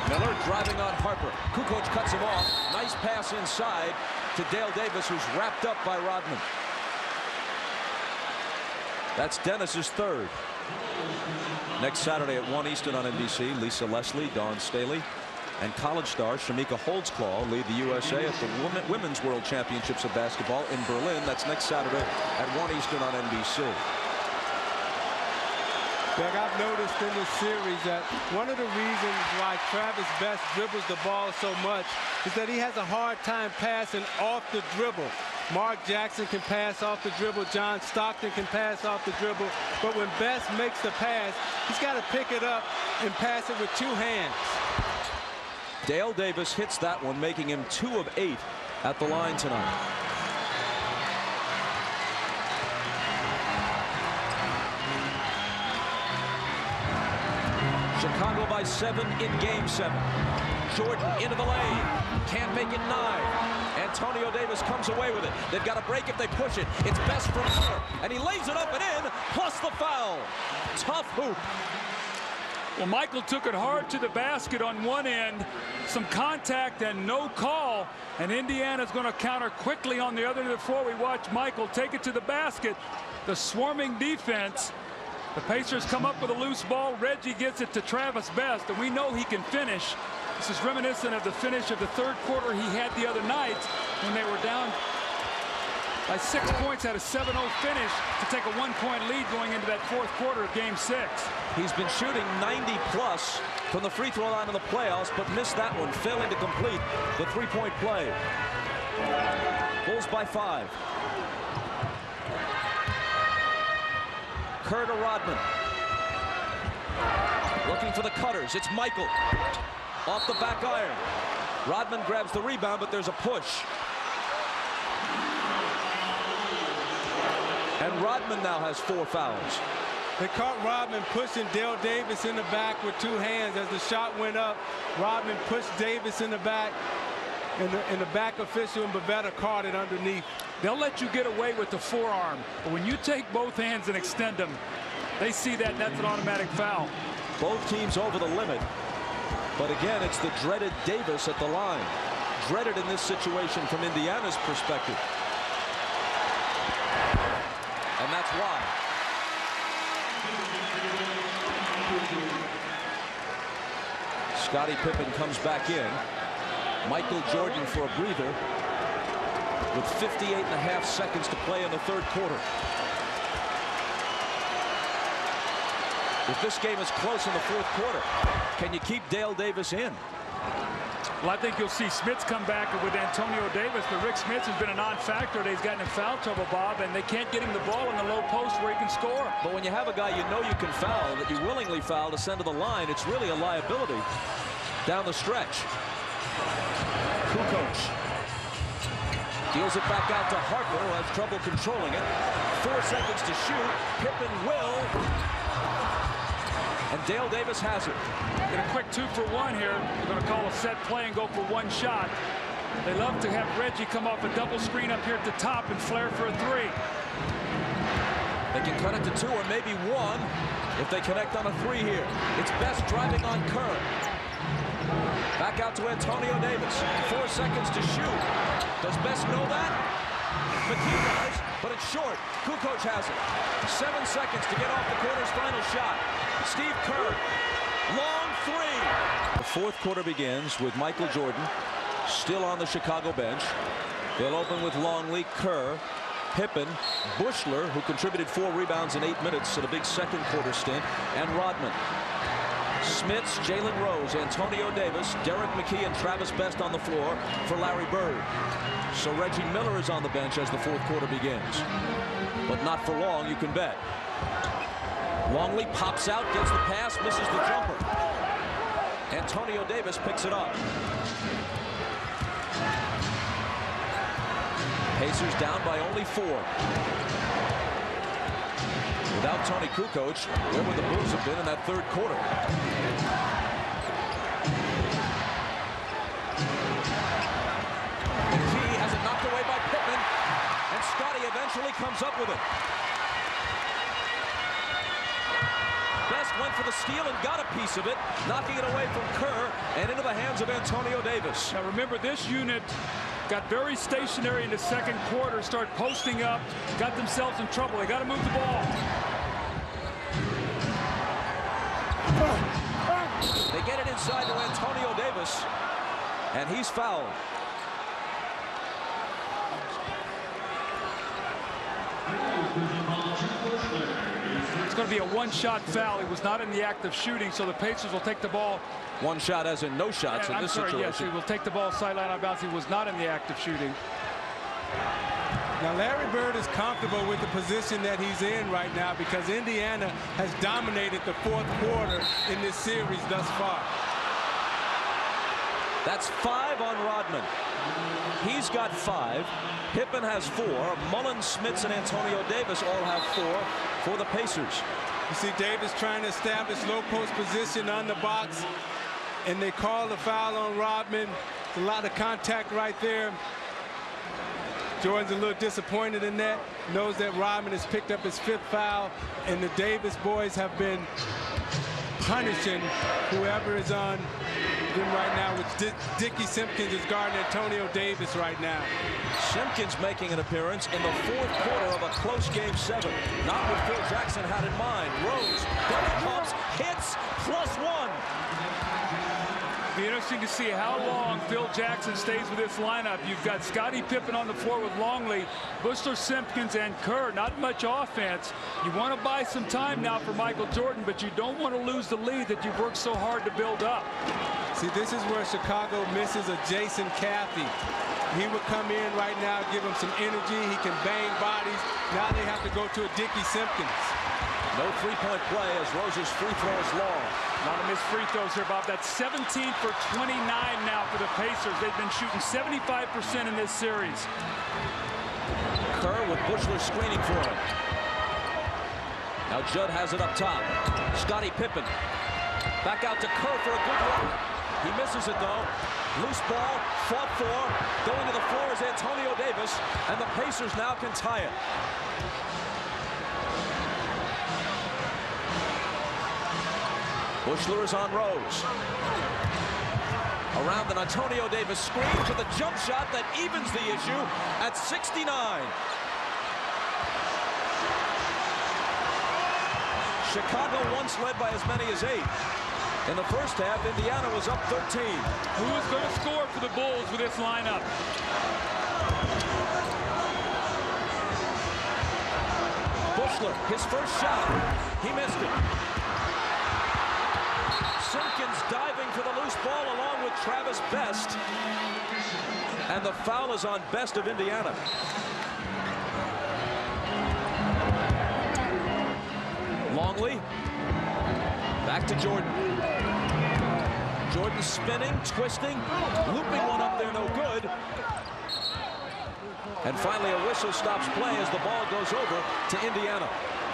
Miller driving on Harper. Kukoc cuts him off. Nice pass inside to Dale Davis, who's wrapped up by Rodman. That's Dennis's third. Next Saturday at 1 Eastern on NBC, Lisa Leslie, Dawn Staley, and college star Shamika Holdsclaw lead the USA at the Women's World Championships of Basketball in Berlin. That's next Saturday at 1 Eastern on NBC. Doug, I've noticed in this series that one of the reasons why Travis Best dribbles the ball so much is that he has a hard time passing off the dribble. Mark Jackson can pass off the dribble. John Stockton can pass off the dribble. But when Best makes the pass, he's got to pick it up and pass it with 2 hands. Dale Davis hits that one, making him 2 of 8 at the line tonight. Chicago by 7 in Game 7. Jordan into the lane. Can't make it 9. Antonio Davis comes away with it. They've got to break if they push it. It's Best from Miller. And he lays it up and in, plus the foul. Tough hoop. Well, Michael took it hard to the basket on one end. Some contact and no call. And Indiana's going to counter quickly on the other before we watch Michael take it to the basket. The swarming defense. The Pacers come up with a loose ball. Reggie gets it to Travis Best, and we know he can finish. This is reminiscent of the finish of the third quarter he had the other night when they were down by 6 points, had a 7-0 finish to take a 1-point lead going into that fourth quarter of Game 6. He's been shooting 90+ from the free throw line in the playoffs, but missed that one, failing to complete the three-point play. Bulls by 5. Kerr to Rodman. Looking for the cutters. It's Michael. Off the back iron. Rodman grabs the rebound, but there's a push. And Rodman now has 4 fouls. They caught Rodman pushing Dale Davis in the back with 2 hands. As the shot went up, Rodman pushed Davis in the back, and the back official and Bavetta caught it underneath. They'll let you get away with the forearm, but when you take both hands and extend them, they see that, and that's an automatic foul. Both teams over the limit, but again, it's the dreaded Davis at the line. Dreaded in this situation from Indiana's perspective. And that's why. Scottie Pippen comes back in. Michael Jordan for a breather with 58.5 seconds to play in the third quarter. If this game is close in the fourth quarter, can you keep Dale Davis in? Well, I think you'll see Smits come back with Antonio Davis, but Rik Smits has been a non-factor. He's gotten in foul trouble, Bob, and they can't get him the ball in the low post where he can score. But when you have a guy you know you can foul, that you willingly foul to send to the line, it's really a liability down the stretch. Kukoc deals it back out to Harper, who has trouble controlling it. 4 seconds to shoot. Pippen will. And Dale Davis has it. In a quick 2-for-1 here. We're going to call a set play and go for 1 shot. They love to have Reggie come off a double screen up here at the top and flare for a 3. They can cut it to 2 or maybe 1 if they connect on a 3 here. It's Best driving on Kerr. Back out to Antonio Davis. 4 seconds to shoot. Does Best know that? McKee does, but it's short. Kukoc has it. 7 seconds to get off the quarter's final shot. Steve Kerr, long 3. The fourth quarter begins with Michael Jordan still on the Chicago bench. They'll open with Longley, Kerr, Pippen, Bushler, who contributed 4 rebounds in 8 minutes to the big second quarter stint, and Rodman. Smits, Jalen Rose, Antonio Davis, Derek McKee, and Travis Best on the floor for Larry Bird. So Reggie Miller is on the bench as the fourth quarter begins. But not for long, you can bet. Longley pops out, gets the pass, misses the jumper. Antonio Davis picks it up. Pacers down by only 4. Without Toni Kukoc, where would the Bulls have been in that third quarter? McKee has it knocked away by Pippen, and Scottie eventually comes up with it. Best went for the steal and got a piece of it, knocking it away from Kerr and into the hands of Antonio Davis. Now remember, this unit got very stationary in the second quarter, start posting up, got themselves in trouble. They got to move the ball. They get it inside to Antonio Davis, and he's fouled. It's going to be a 1-shot foul. He was not in the act of shooting, so the Pacers will take the ball. 1 shot as in no shots in this situation. Yes, he will take the ball sideline out of bounds. He was not in the act of shooting. Now Larry Bird is comfortable with the position that he's in right now because Indiana has dominated the fourth quarter in this series thus far. That's 5 on Rodman. He's got 5. Pippen has 4. Mullen, Smits, and Antonio Davis all have 4 for the Pacers. You see Davis trying to establish low post position on the box, and they call the foul on Rodman. A lot of contact right there. Jordan's a little disappointed in that. Knows that Rodman has picked up his 5th foul, and the Davis boys have been punishing whoever is on them right now, which Dickie Simpkins is guarding Antonio Davis right now. Simpkins making an appearance in the fourth quarter of a close game 7. Not what Phil Jackson had in mind. Rose double pumps, hits, +1. Be interesting to see how long Phil Jackson stays with this lineup. You've got Scottie Pippen on the floor with Longley, Bushler, Simpkins, and Kerr. Not much offense. You want to buy some time now for Michael Jordan, but you don't want to lose the lead that you've worked so hard to build up. See, this is where Chicago misses a Jason Caffey. He would come in right now, give him some energy. He can bang bodies. Now they have to go to a Dickie Simpkins. No three-point play as Rose's free throw is long. A lot of missed free throws here, Bob. That's 17 for 29 now for the Pacers. They've been shooting 75% in this series. Kerr with Bushler screening for him. Now Judd has it up top. Scottie Pippen. Back out to Kerr for a good look. He misses it, though. Loose ball, fought for. Going to the floor is Antonio Davis, and the Pacers now can tie it. Bushler is on Rose. Around an Antonio Davis screen to the jump shot that evens the issue at 69. Chicago once led by as many as 8. In the first half, Indiana was up 13. Who is going to score for the Bulls with this lineup? Bushler, his first shot. He missed it. Simpkins diving for the loose ball along with Travis Best. And the foul is on Best of Indiana. Longley. Back to Jordan. Jordan spinning, twisting, looping one up there, no good. And finally a whistle stops play as the ball goes over to Indiana.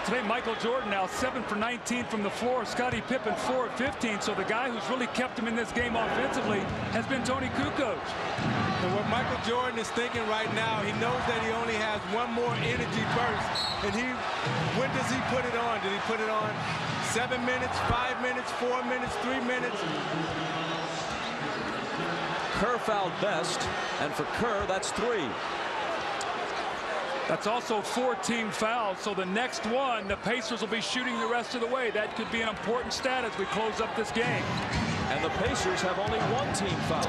Today, Michael Jordan now 7 for 19 from the floor. Scottie Pippen 4 of 15. So the guy who's really kept him in this game offensively has been Toni Kukoc. And what Michael Jordan is thinking right now, he knows that he only has one more energy burst. And when does he put it on? Did he put it on 7 minutes, 5 minutes, 4 minutes, 3 minutes? Kerr fouled Best, and for Kerr, that's 3. That's also 4 team fouls, so the next one, the Pacers will be shooting the rest of the way. That could be an important stat as we close up this game. And the Pacers have only 1 team foul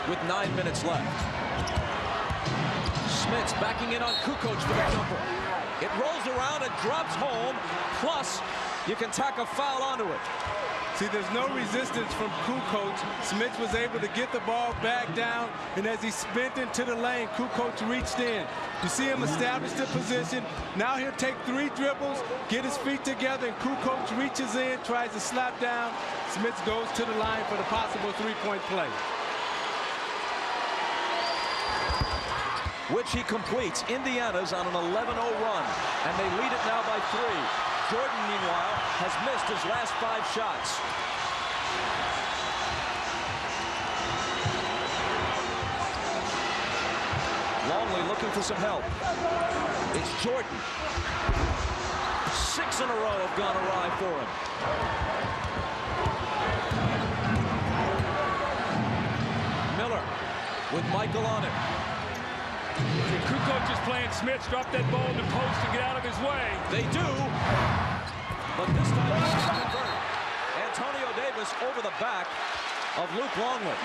with 9 minutes left. Smits backing in on Kukoc for the jumper. It rolls around and drops home, plus you can tack a foul onto it. See, there's no resistance from Kukoc. Smits was able to get the ball back down, and as he spent into the lane, Kukoc reached in. You see him establish the position. Now he'll take 3 dribbles, get his feet together, and Kukoc reaches in, tries to slap down. Smits goes to the line for the possible 3-point play. Which he completes. Indiana's on an 11-0 run, and they lead it now by 3. Jordan, meanwhile, has missed his last 5 shots. Longley looking for some help. It's Jordan. 6 in a row have gone awry for him. Miller with Michael on it. Kukoc is playing Smits. Drop that ball in the post and get out of his way. They do, but this time they can't convert. Antonio Davis over the back of Luke Longley.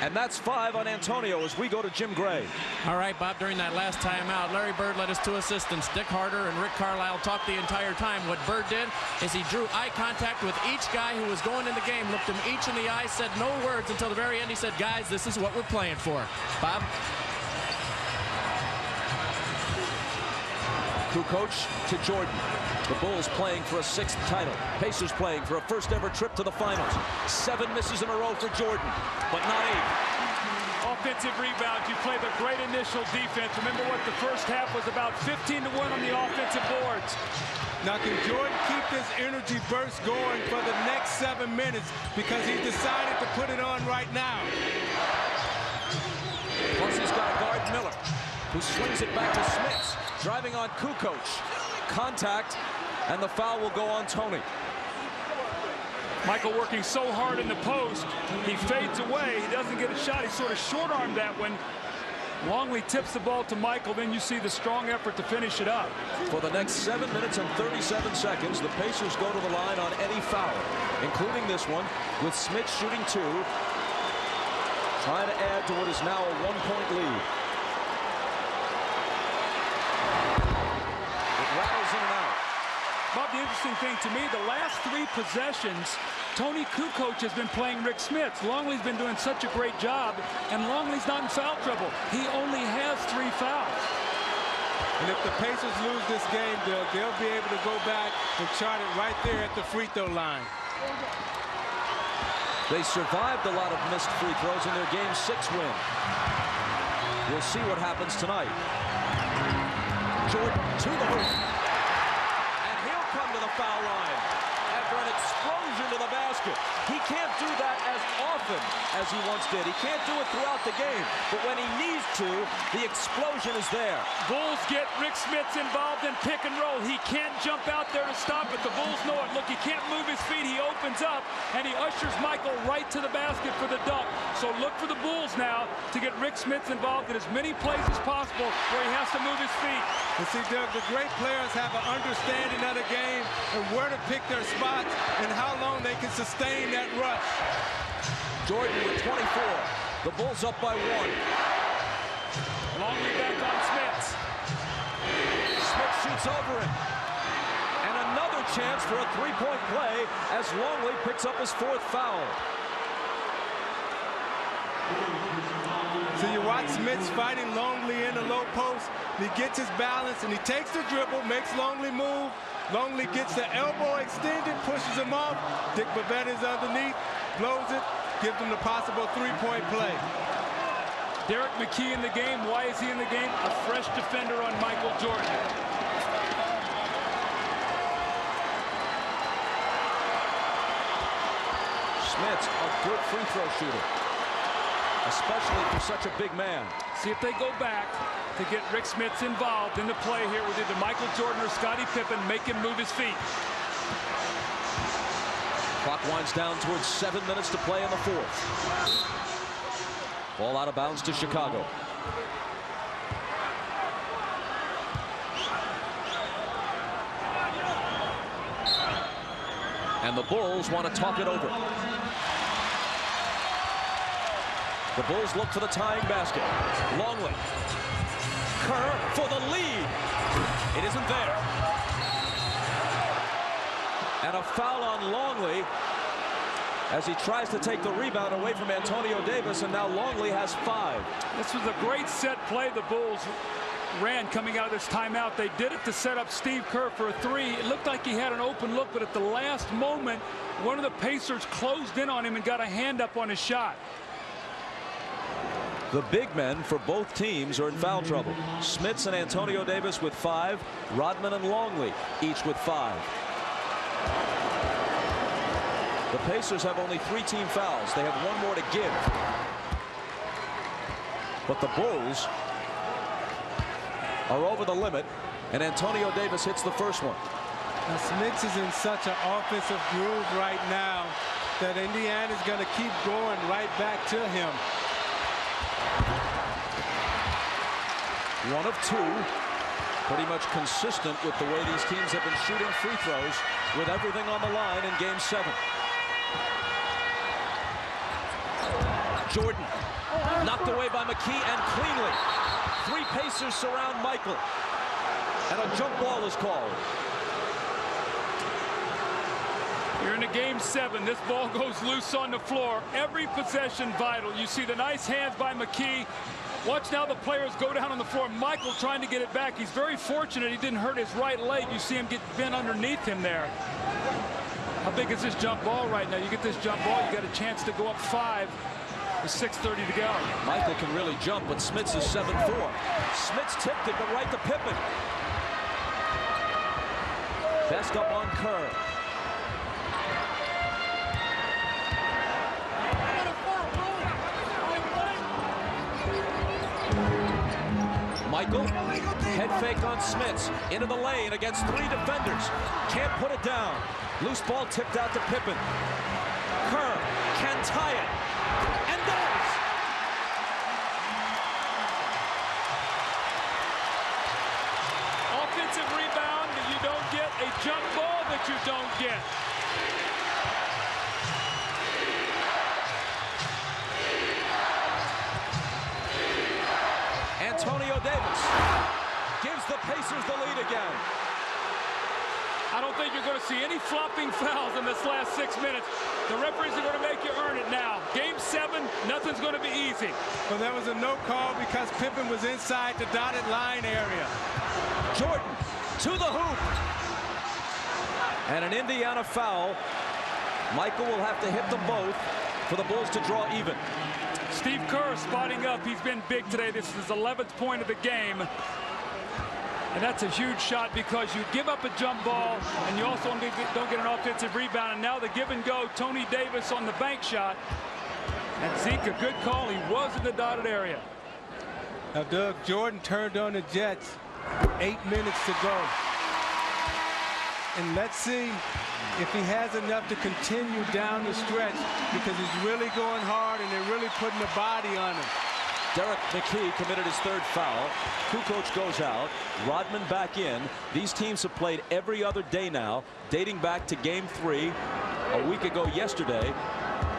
And that's 5 on Antonio as we go to Jim Gray. All right, Bob, during that last timeout, Larry Bird led his 2 assistants, Dick Harder and Rick Carlisle, talked the entire time. What Bird did is he drew eye contact with each guy who was going in the game, looked them each in the eye, said no words until the very end. He said, guys, this is what we're playing for. Bob? Kukoc to Jordan. The Bulls playing for a 6th title. Pacers playing for a first-ever trip to the finals. 7 misses in a row for Jordan, but not 8. Offensive rebounds. You play the great initial defense. Remember what the first half was about, 15-1 on the offensive boards. Now, can Jordan keep this energy burst going for the next 7 minutes because he decided to put it on right now? Plus, he's got to guard Miller, who swings it back to Smits. Driving on Kukoc. Contact, and the foul will go on Toni. Michael working so hard in the post, he fades away. He doesn't get a shot. He sort of short-armed that one. Longley tips the ball to Michael. Then you see the strong effort to finish it up. For the next 7 minutes and 37 seconds, the Pacers go to the line on any foul, including this one, with Smits shooting 2, trying to add to what is now a 1-point lead. It rattles in and out. Bob, the interesting thing to me, the last 3 possessions, Toni Kukoc has been playing Rik Smits. Longley's been doing such a great job, and Longley's not in foul trouble. He only has 3 fouls. And if the Pacers lose this game, they'll be able to go back and chart it right there at the free throw line. They survived a lot of missed free throws in their Game 6 win. We'll see what happens tonight. Jordan to the hoop. And he'll come to the foul line after an explosion to the basket. He can't do that as often as he once did. He can't do it throughout the game. But when he needs to, the explosion is there. Bulls get Rik Smits involved in pick and roll. He can't jump out there to stop it. The Bulls know it. Look, he can't move his feet. He opens up, and he ushers Michael right to the basket for the dunk. So look for the Bulls now to get Rik Smits involved in as many plays as possible where he has to move his feet. And see, Doug, the great players have an understanding of the game and where to pick their spots and how long they can sustain that rush. Jordan with 24. The Bulls up by 1. Longley back on Smits. Smits shoots over him. And another chance for a 3-point play as Longley picks up his 4th foul. So you watch Smits fighting Longley in the low post. He gets his balance and he takes the dribble, makes Longley move. Longley gets the elbow extended, pushes him off. Dick Babette is underneath, blows it, gives him the possible 3-point play. Derek McKee in the game. Why is he in the game? A fresh defender on Michael Jordan. Smits, a good free throw shooter, especially for such a big man. See if they go back to get Rik Smits involved in the play here with either Michael Jordan or Scottie Pippen. Make him move his feet. Clock winds down towards 7 minutes to play in the 4th. Ball out of bounds to Chicago. And the Bulls want to talk it over. The Bulls look for the tying basket. Longley. Kerr for the lead. It isn't there. And a foul on Longley as he tries to take the rebound away from Antonio Davis, and now Longley has 5. This was a great set play the Bulls ran coming out of this timeout. They did it to set up Steve Kerr for a 3. It looked like he had an open look, but at the last moment, one of the Pacers closed in on him and got a hand up on his shot. The big men for both teams are in foul trouble. Smits and Antonio Davis with 5. Rodman and Longley each with 5. The Pacers have only 3 team fouls. They have 1 more to give. But the Bulls are over the limit, and Antonio Davis hits the first one. Now, Smits is in such an offensive groove right now that Indiana's going to keep going right back to him. 1 of 2. Pretty much consistent with the way these teams have been shooting free throws with everything on the line in Game 7. Jordan knocked away by McKee and cleanly. 3 Pacers surround Michael. And a jump ball is called. You're in a Game 7. This ball goes loose on the floor. Every possession vital. You see the nice hands by McKee. Watch now the players go down on the floor. Michael trying to get it back. He's very fortunate he didn't hurt his right leg. You see him get bent underneath him there. How big is this jump ball right now? You get this jump ball, you got a chance to go up 5 with 6:30 to go. Michael can really jump, but Smits is 7-4. Smits tipped it, but right to Pippen. Best up on Kerr. Michael, head fake on Smits, into the lane against 3 defenders. Can't put it down. Loose ball tipped out to Pippen. Kerr can tie it, and does. jump ball that you don't get. Antonio Davis gives the Pacers the lead again. I don't think you're going to see any flopping fouls in this last 6 minutes. The referees are going to make you earn it now. Game 7, nothing's going to be easy. Well, that was a no call because Pippen was inside the dotted line area. Jordan to the hoop. And an Indiana foul. Michael will have to hit them both for the Bulls to draw even. Steve Kerr spotting up. He's been big today. This is his 11th point of the game. And that's a huge shot because you give up a jump ball and you also don't get an offensive rebound. And now the give and go, Toni Davis on the bank shot. And Zeke, a good call. He was in the dotted area. Now, Doug, Jordan turned on the Jets. 8 minutes to go. And let's see if he has enough to continue down the stretch because he's really going hard and they're really putting the body on him. Derek McKee committed his 3rd foul. Kukoc goes out. Rodman back in. These teams have played every other day now, dating back to Game 3 a week ago yesterday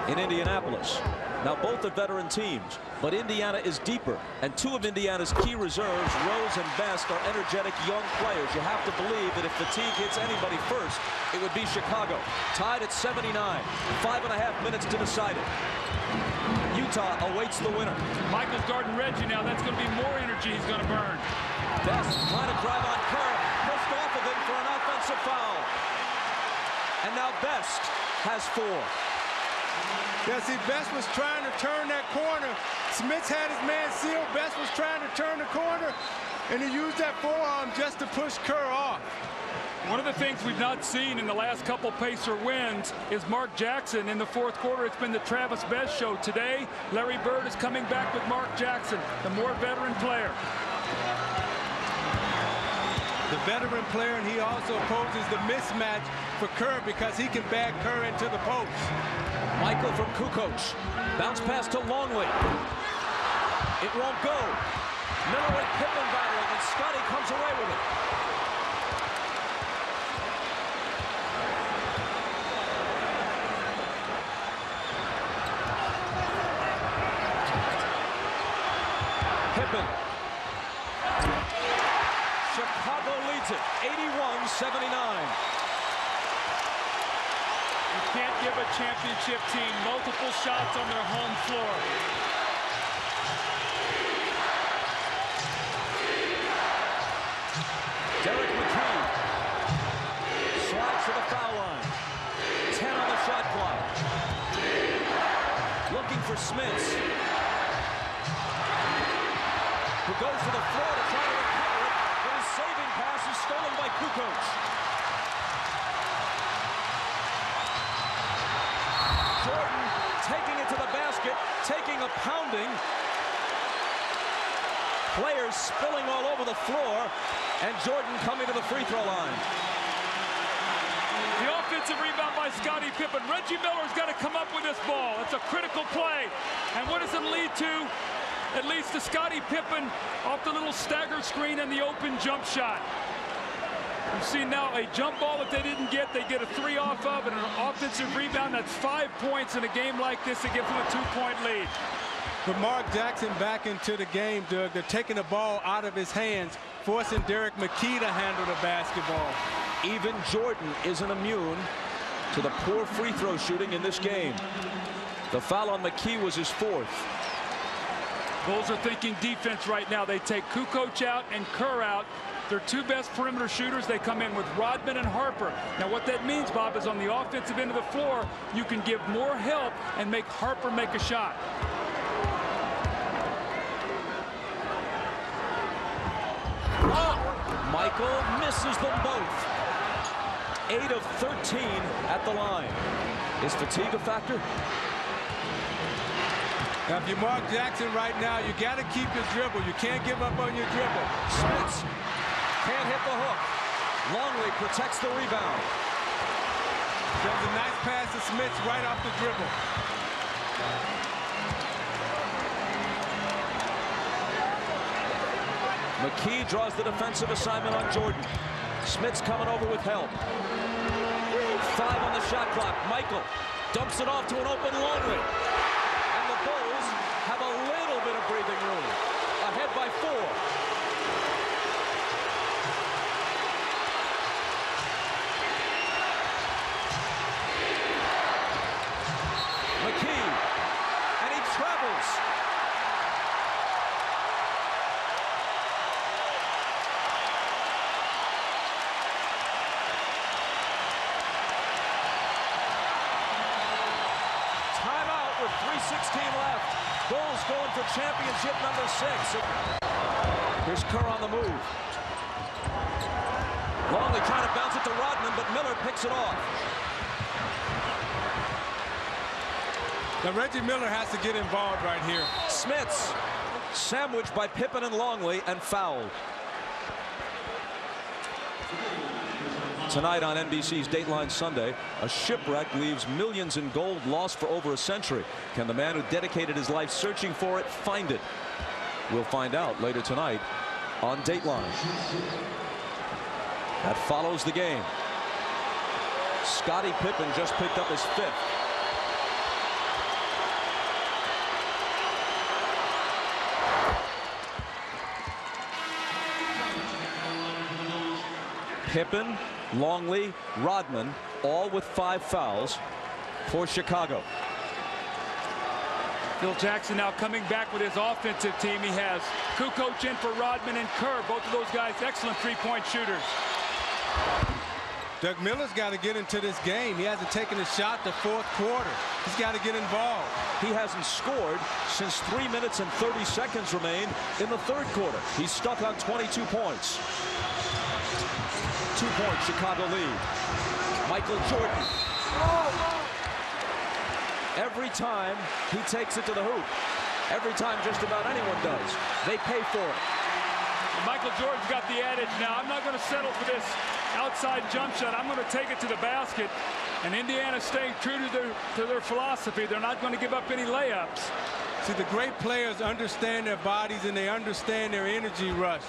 in Indianapolis. Now, both are veteran teams, but Indiana is deeper, and 2 of Indiana's key reserves, Rose and Best, are energetic young players. You have to believe that if fatigue hits anybody first, it would be Chicago. Tied at 79. 5.5 minutes to decide it. Utah awaits the winner. Michael's guarding Reggie now. That's going to be more energy he's going to burn. Best trying to drive on Kerr. Pushed off of him for an offensive foul. And now Best has 4. Yeah, see, Best was trying to turn that corner. Smits had his man sealed. Best was trying to turn the corner, and he used that forearm just to push Kerr off. One of the things we've not seen in the last couple Pacer wins is Mark Jackson in the 4th quarter. It's been the Travis Best show. Today, Larry Bird is coming back with Mark Jackson, the more veteran player. The veteran player, and he also poses the mismatch for Kerr because he can bag Kerr into the post. Michael from Kukoc. Bounce pass to Longley. It won't go. Miller and Pippen battling, and Scottie comes away with it. Pippen. Chicago leads it, 81-79. You can't give a championship team multiple shots on their home floor. Derek McKee slides to the foul line. 10 on the shot clock. Looking for Smits, who goes to the floor to try to recover it, but his saving pass is stolen by Kukoc. Jordan taking it to the basket, taking a pounding. Players spilling all over the floor, and Jordan coming to the free throw line. The offensive rebound by Scottie Pippen. Reggie Miller's got to come up with this ball. It's a critical play. And what does it lead to? It leads to Scottie Pippen off the little stagger screen and the open jump shot. You see now a jump ball that they didn't get, they get a 3 off of, and an offensive rebound. That's 5 points in a game like this. It gives them a 2-point lead. With Mark Jackson back into the game, Doug, they're taking the ball out of his hands, forcing Derek McKee to handle the basketball. Even Jordan isn't immune to the poor free throw shooting in this game. The foul on McKee was his 4th. Bulls are thinking defense right now. They take Kukoc out and Kerr out. Their 2 best perimeter shooters, they come in with Rodman and Harper. Now what that means, Bob, is on the offensive end of the floor, you can give more help and make Harper make a shot. Michael misses them both. 8 of 13 at the line. Is fatigue a factor? Now, if you're Mark Jackson right now, you got to keep your dribble. You can't give up on your dribble. Smits can't hit the hook. Longley protects the rebound. There's a nice pass to Smits right off the dribble. McKee draws the defensive assignment on Jordan. Smits coming over with help. 5 on the shot clock. Michael dumps it off to an open Longley. And the Bulls have a little bit of breathing room. Ahead by 4. McKee, and he travels. Timeout with 3:16 left. Bulls going for championship number 6. Here's Kerr on the move. Longley trying to bounce it to Rodman, but Miller picks it off. Now Reggie Miller has to get involved right here. Smits sandwiched by Pippen and Longley and fouled. Tonight on NBC's Dateline Sunday, a shipwreck leaves millions in gold lost for over a century. Can the man who dedicated his life searching for it find it? We'll find out later tonight on Dateline. That follows the game. Scottie Pippen just picked up his 5th. Pippen, Longley, Rodman, all with 5 fouls for Chicago. Phil Jackson now coming back with his offensive team. He has Kukoc in for Rodman and Kerr. Both of those guys excellent three-point shooters. Doug Miller's got to get into this game. He hasn't taken a shot the 4th quarter. He's got to get involved. He hasn't scored since 3 minutes and 30 seconds remained in the 3rd quarter. He's stuck on 22 points. 2-point Chicago lead. Michael Jordan. Every time he takes it to the hoop. Every time just about anyone does. They pay for it. Michael Jordan's got the adage now. I'm not going to settle for this outside jump shot. I'm going to take it to the basket. And Indiana's staying true to their philosophy. They're not going to give up any layups. See, the great players understand their bodies and they understand their energy rush.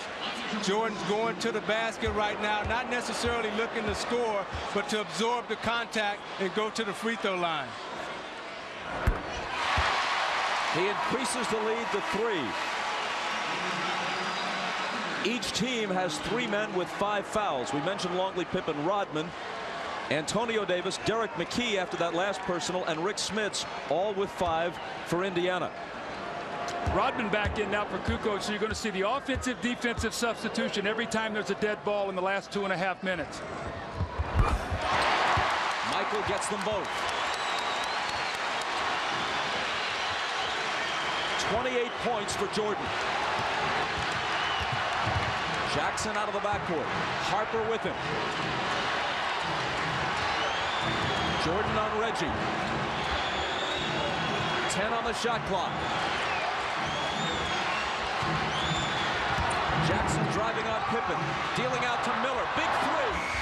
Jordan's going to the basket right now, not necessarily looking to score, but to absorb the contact and go to the free throw line. He increases the lead to 3. Each team has 3 men with 5 fouls. We mentioned Longley, Pippen, Rodman, Antonio Davis, Derek McKee after that last personal, and Rik Smits all with 5 for Indiana. Rodman back in now for Kukoc, so you're going to see the offensive defensive substitution every time there's a dead ball in the last 2.5 minutes. Michael gets them both. 28 points for Jordan. Jackson out of the backcourt. Harper with him. Jordan on Reggie. 10 on the shot clock. Jackson driving on Pippen. Dealing out to Miller. Big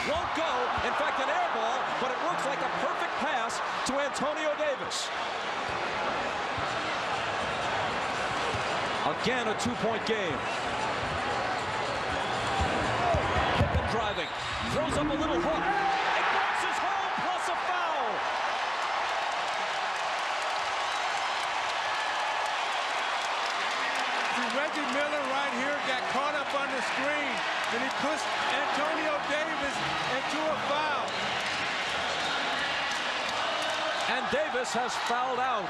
3. Won't go. In fact, an air ball, but it looks like a perfect pass to Antonio Davis. Again, a 2-point game. Pippen driving. Throws up a little hook. It bounces home, plus a foul. See, Reggie Miller right here got caught up on the screen, and he pushed Antonio Davis into a foul. And Davis has fouled out.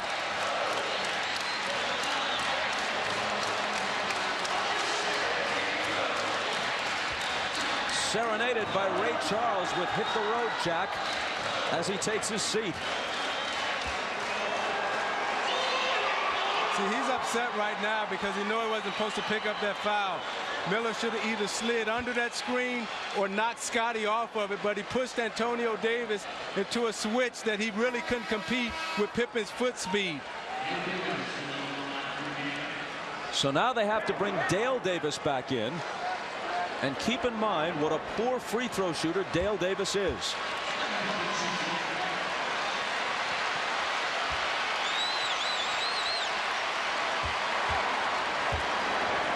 Serenaded by Ray Charles with Hit the Road Jack as he takes his seat. See, he's upset right now because he knew he wasn't supposed to pick up that foul. Miller should have either slid under that screen or knocked Scottie off of it, but he pushed Antonio Davis into a switch that he really couldn't compete with Pippen's foot speed. So now they have to bring Dale Davis back in. And keep in mind what a poor free throw shooter Dale Davis is.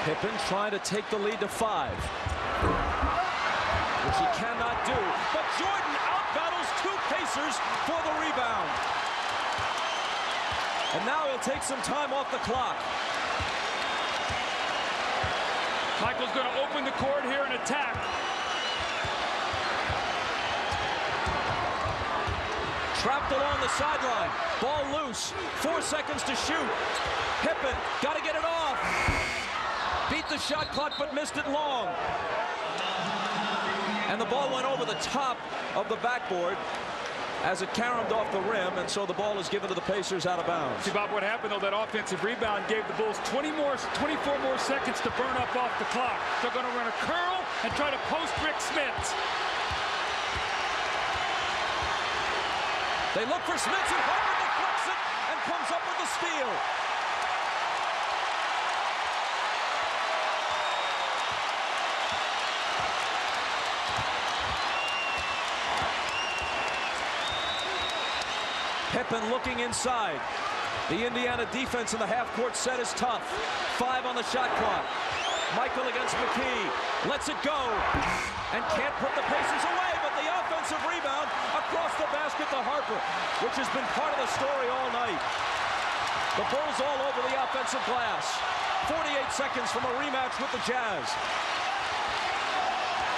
Pippen trying to take the lead to 5. With which he cannot do. But Jordan outbattles two Pacers for the rebound. And now he'll take some time off the clock. Michael's going to open the court here and attack. Trapped along the sideline. Ball loose. 4 seconds to shoot. Pippen, got to get it off. Beat the shot clock, but missed it long. And the ball went over the top of the backboard as it caromed off the rim, and so the ball is given to the Pacers out of bounds. See, Bob, what happened, though, that offensive rebound gave the Bulls 24 more seconds to burn up off the clock. They're going to run a curl and try to post Rik Smits. They look for Smits, and Harper deflects it and comes up with the steal. Pippen looking inside. The Indiana defense in the half-court set is tough. 5 on the shot clock. Michael against McKee. Lets it go. And can't put the Pacers away, but the offensive rebound across the basket to Harper, which has been part of the story all night. The Bulls all over the offensive glass. 48 seconds from a rematch with the Jazz.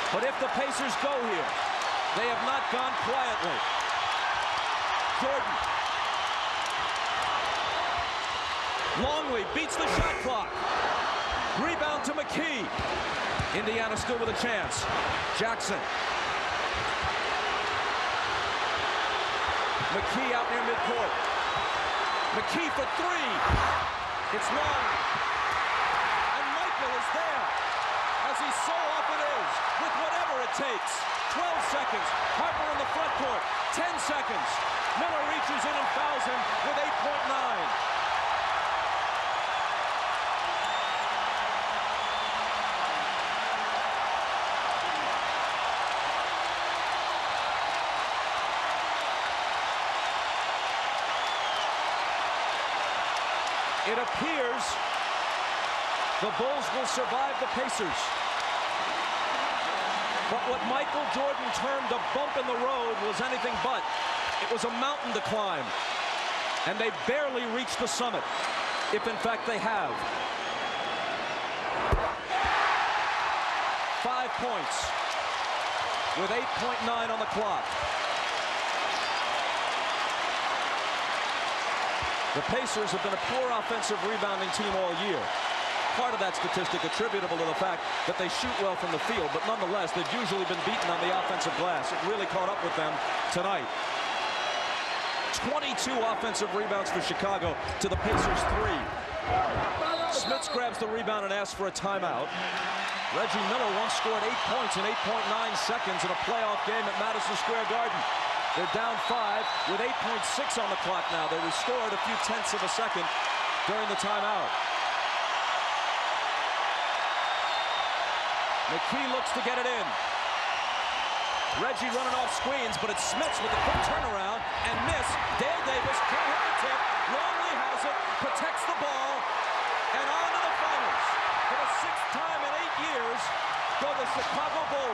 But if the Pacers go here, they have not gone quietly. Jordan. Longley beats the shot clock. Rebound to McKee. Indiana still with a chance. Jackson. McKee out near midcourt. McKee for 3. It's long. And Michael is there, as he so often is, with whatever it takes. 12 seconds. Harper in the front court. 10 seconds. Miller reaches in and fouls him with 8.9. It appears the Bulls will survive the Pacers. But what Michael Jordan termed a bump in the road was anything but. It was a mountain to climb. And they barely reached the summit, if in fact they have. 5 points with 8.9 on the clock. The Pacers have been a poor offensive rebounding team all year. Part of that statistic attributable to the fact that they shoot well from the field, but nonetheless, they've usually been beaten on the offensive glass. It really caught up with them tonight. 22 offensive rebounds for Chicago to the Pacers 3. Smits grabs the rebound and asks for a timeout. Reggie Miller once scored 8 points in 8.9 seconds in a playoff game at Madison Square Garden. They're down 5 with 8.6 on the clock now. They restored a few tenths of a second during the timeout. McKee looks to get it in. Reggie running off screens, but it's Smits with a quick turnaround and miss. Dale Davis can't hit the tip. Longley has it, protects the ball, and on to the finals. For the 6th time in 8 years, go the Chicago Bulls.